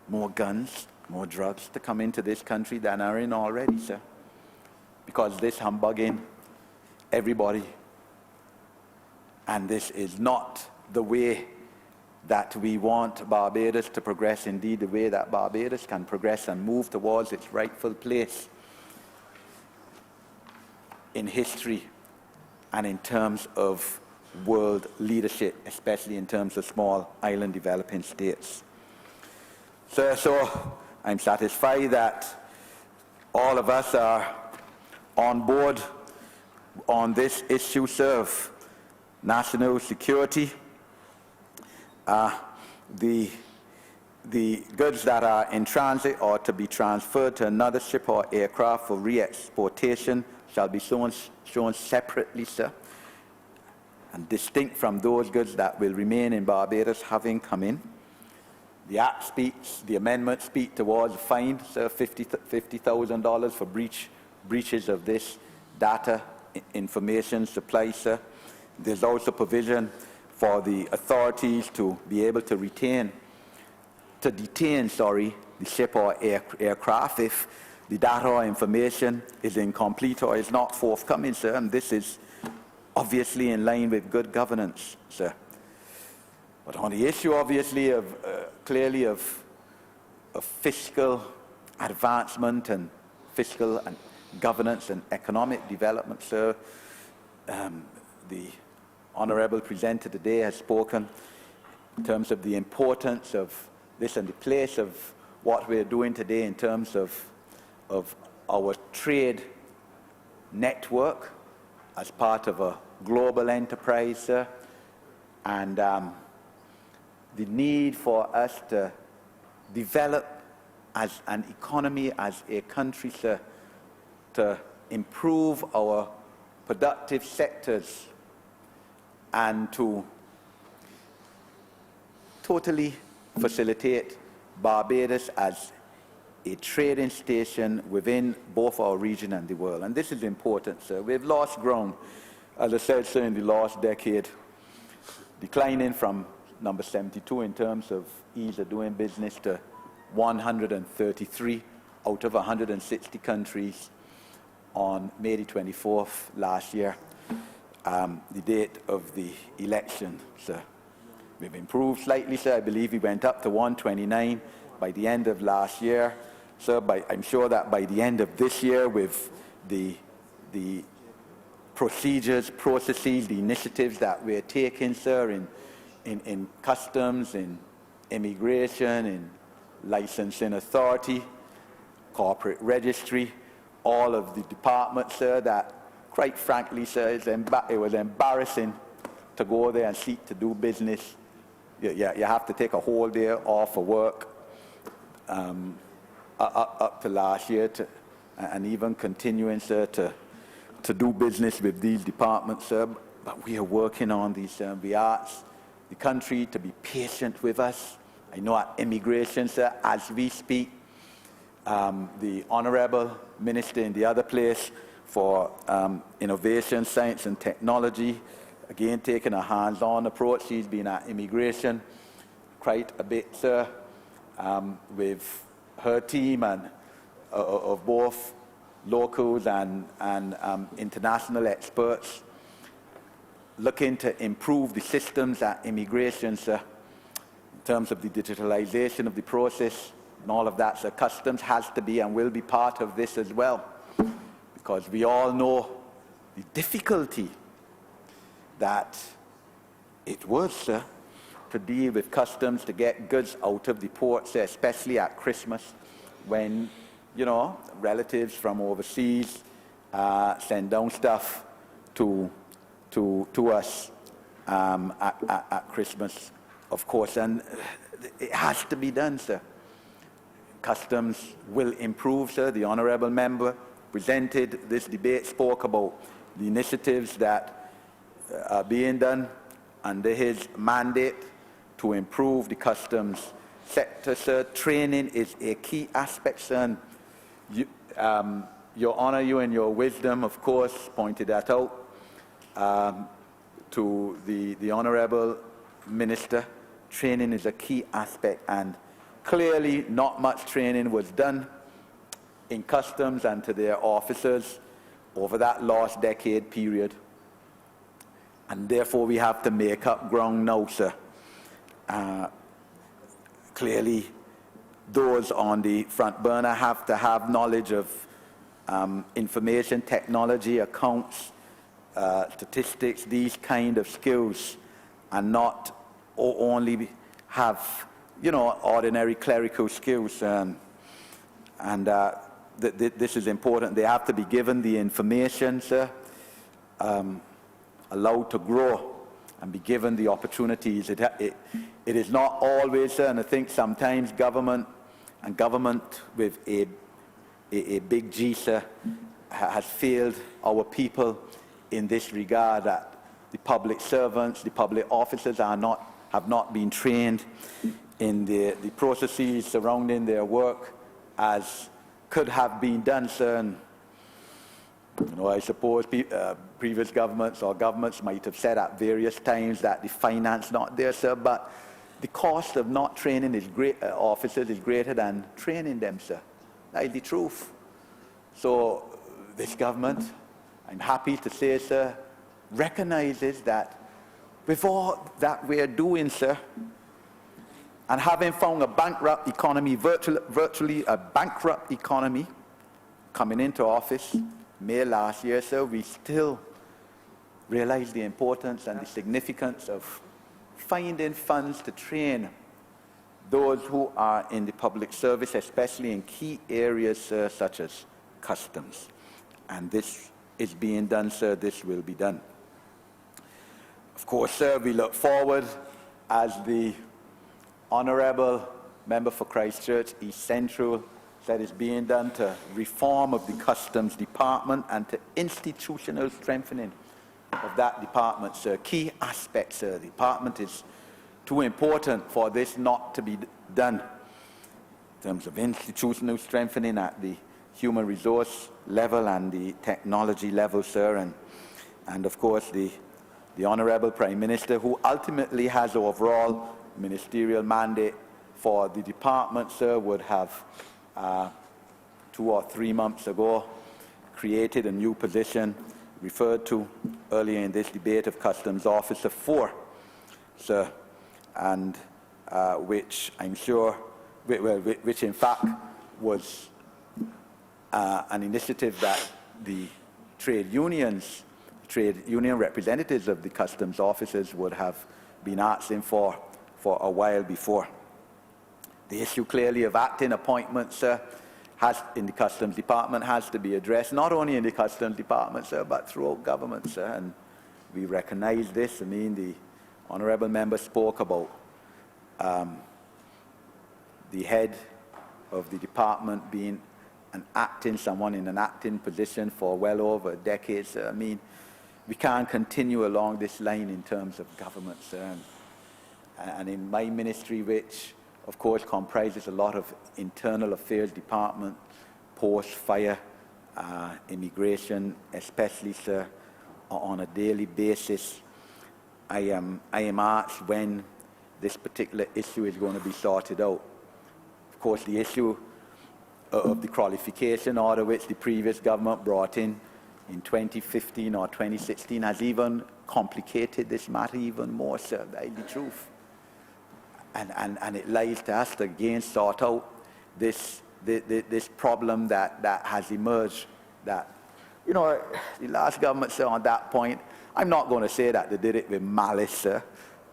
more guns, more drugs to come into this country than are in already, sir. Because this humbugging everybody, and this is not the way that we want Barbados to progress, indeed the way that Barbados can progress and move towards its rightful place in history and in terms of world leadership, especially in terms of small island developing states. So I'm satisfied that all of us are on board on this issue, sir, of national security. The goods that are in transit or to be transferred to another ship or aircraft for re-exportation shall be shown separately, sir, and distinct from those goods that will remain in Barbados having come in. The Act speaks, the amendment speaks towards a fine, sir, $50,000 for breaches of this data information supply, sir. There's also provision for the authorities to be able to detain, the ship or aircraft if the data or information is incomplete or is not forthcoming, sir. And this is obviously in line with good governance, sir. But on the issue, obviously, of clearly of fiscal advancement and fiscal and governance and economic development, sir, the Honourable presenter today has spoken in terms of the importance of this and the place of what we're doing today in terms of our trade network as part of a global enterprise, sir, and the need for us to develop as an economy, as a country, sir, to improve our productive sectors and to totally facilitate Barbados as a trading station within both our region and the world. And this is important, sir. We've lost ground, as I said, sir, in the last decade, declining from number 72 in terms of ease of doing business to 133 out of 160 countries on May the 24th last year, the date of the election, sir. We've improved slightly, sir. I believe we went up to 129 by the end of last year. Sir, I'm sure that by the end of this year, with the procedures, processes, the initiatives that we're taking, sir, in customs, in immigration, in licensing authority, corporate registry, all of the departments, sir, that quite frankly, sir, it was embarrassing to go there and seek to do business. You have to take a whole day off for work up to last year, and even continuing, sir, to do business with these departments, sir. But we are working on these. We ask the country to be patient with us. I know at immigration, sir, as we speak, the Honourable Minister in the other place for Innovation, Science and Technology, again taking a hands-on approach. She's been at immigration quite a bit, sir, with her team and of both locals and international experts, looking to improve the systems at immigration, sir, in terms of the digitalization of the process and all of that. So customs has to be and will be part of this as well, because we all know the difficulty that it was, sir, to deal with customs, to get goods out of the ports, especially at Christmas, when, you know, relatives from overseas send down stuff to us at Christmas, of course, and it has to be done, sir. Customs will improve, sir. The Honourable Member presented this debate, spoke about the initiatives that are being done under his mandate to improve the customs sector, sir. Training is a key aspect, sir. And you, Your Honour, you and your wisdom, of course, pointed that out to the Honourable Minister. Training is a key aspect, and clearly not much training was done in customs and to their officers over that last decade period. And therefore we have to make up ground now, sir. Clearly, those on the front burner have to have knowledge of information technology, accounts, statistics, these kind of skills, and not only have, you know, ordinary clerical skills. This is important. They have to be given the information, sir, allowed to grow and be given the opportunities. It is not always, sir, and I think sometimes government with a big G, sir, has failed our people in this regard, that the public servants, the public officers have not been trained in the processes surrounding their work as could have been done, sir. And, you know, I suppose previous governments or governments might have said at various times that the finance not there, sir, but the cost of not training officers is greater than training them, sir. That is the truth. So this government, I'm happy to say, sir, recognizes that with all that we're doing, sir, and having found a bankrupt economy, virtually a bankrupt economy, coming into office May last year, sir, we still realize the importance and the significance of finding funds to train those who are in the public service, especially in key areas, sir, such as customs. And this is being done, sir. This will be done. Of course, sir, we look forward, as the Honourable Member for Christchurch East Central said, is being done, to reform of the Customs Department and to institutional strengthening of that department, sir. Key aspects, sir. The department is too important for this not to be done in terms of institutional strengthening at the human resource level and the technology level, sir. And of course, the Honourable Prime Minister, who ultimately has overall ministerial mandate for the department, sir, would have 2 or 3 months ago created a new position referred to earlier in this debate of Customs Officer 4, sir, and which I'm sure, which in fact was an initiative that the trade union representatives of the customs officers would have been asking for a while before. The issue clearly of acting appointments, sir, in the Customs Department has to be addressed, not only in the Customs Department, sir, but throughout government, sir, and we recognize this. I mean, the Honourable Member spoke about the head of the department being someone in an acting position for well over a decade, sir. I mean, we can't continue along this line in terms of government, sir. And in my ministry, which of course, comprises a lot of internal affairs department, post, fire, immigration, especially, sir, on a daily basis. I am asked when this particular issue is going to be sorted out. Of course, the issue of the qualification order which the previous government brought in 2015 or 2016 has even complicated this matter even more, sir, by the truth. And it lies to us to again sort out this problem that has emerged. That, you know, the last government, sir, on that point, I'm not going to say that they did it with malice, sir.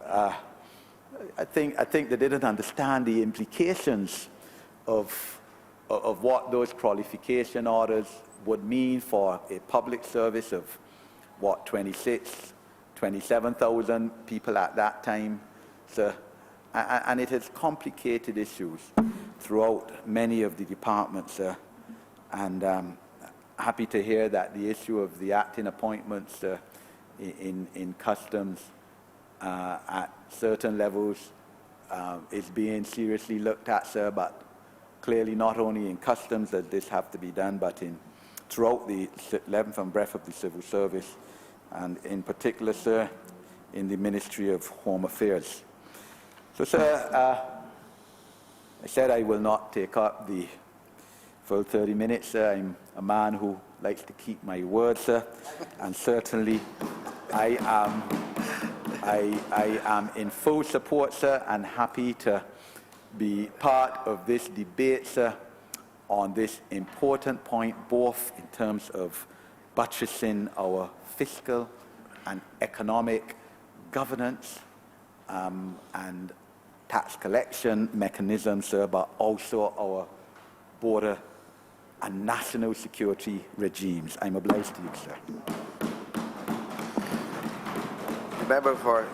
I think they didn't understand the implications of what those qualification orders would mean for a public service of, what, 27,000 people at that time, sir. And it has complicated issues throughout many of the departments, sir. And happy to hear that the issue of the acting appointments in customs at certain levels is being seriously looked at, sir, but clearly not only in customs does this have to be done, but throughout the length and breadth of the civil service, and in particular, sir, in the Ministry of Home Affairs. So, sir, I said I will not take up the full 30 minutes, sir. I'm a man who likes to keep my word, sir, and certainly I am in full support, sir, and happy to be part of this debate, sir, on this important point, both in terms of buttressing our fiscal and economic governance and tax collection mechanisms, sir, but also our border and national security regimes. I'm obliged to you, sir. Member for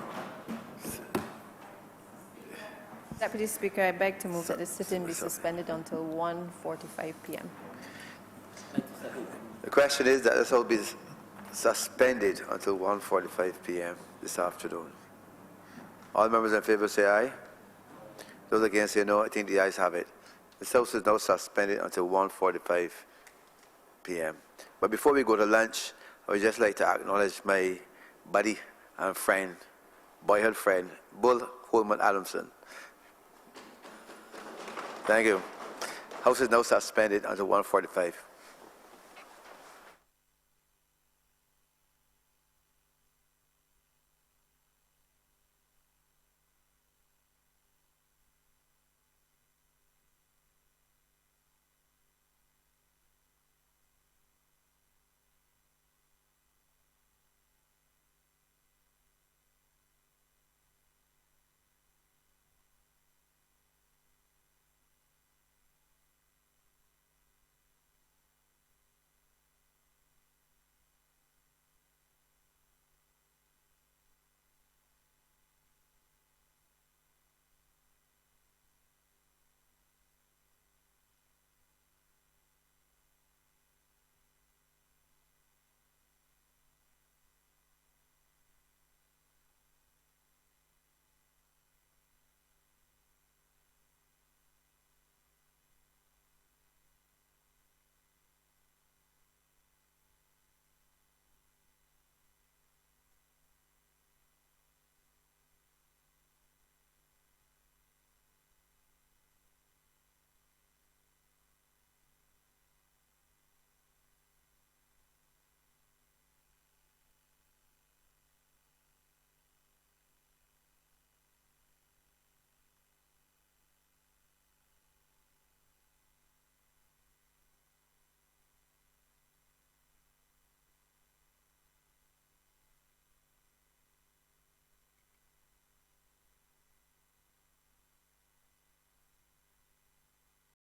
Deputy Speaker, I beg to move that this sitting be suspended until 1:45 p.m. the question is that this will be suspended until 1:45 p.m. this afternoon. All members in favour say aye. Those against say no. I think the ayes have it. The House is now suspended until 1:45 p.m. But before we go to lunch, I would just like to acknowledge my buddy and friend, boyhood friend, Bull Holman Adamson. Thank you. House is now suspended until 1:45.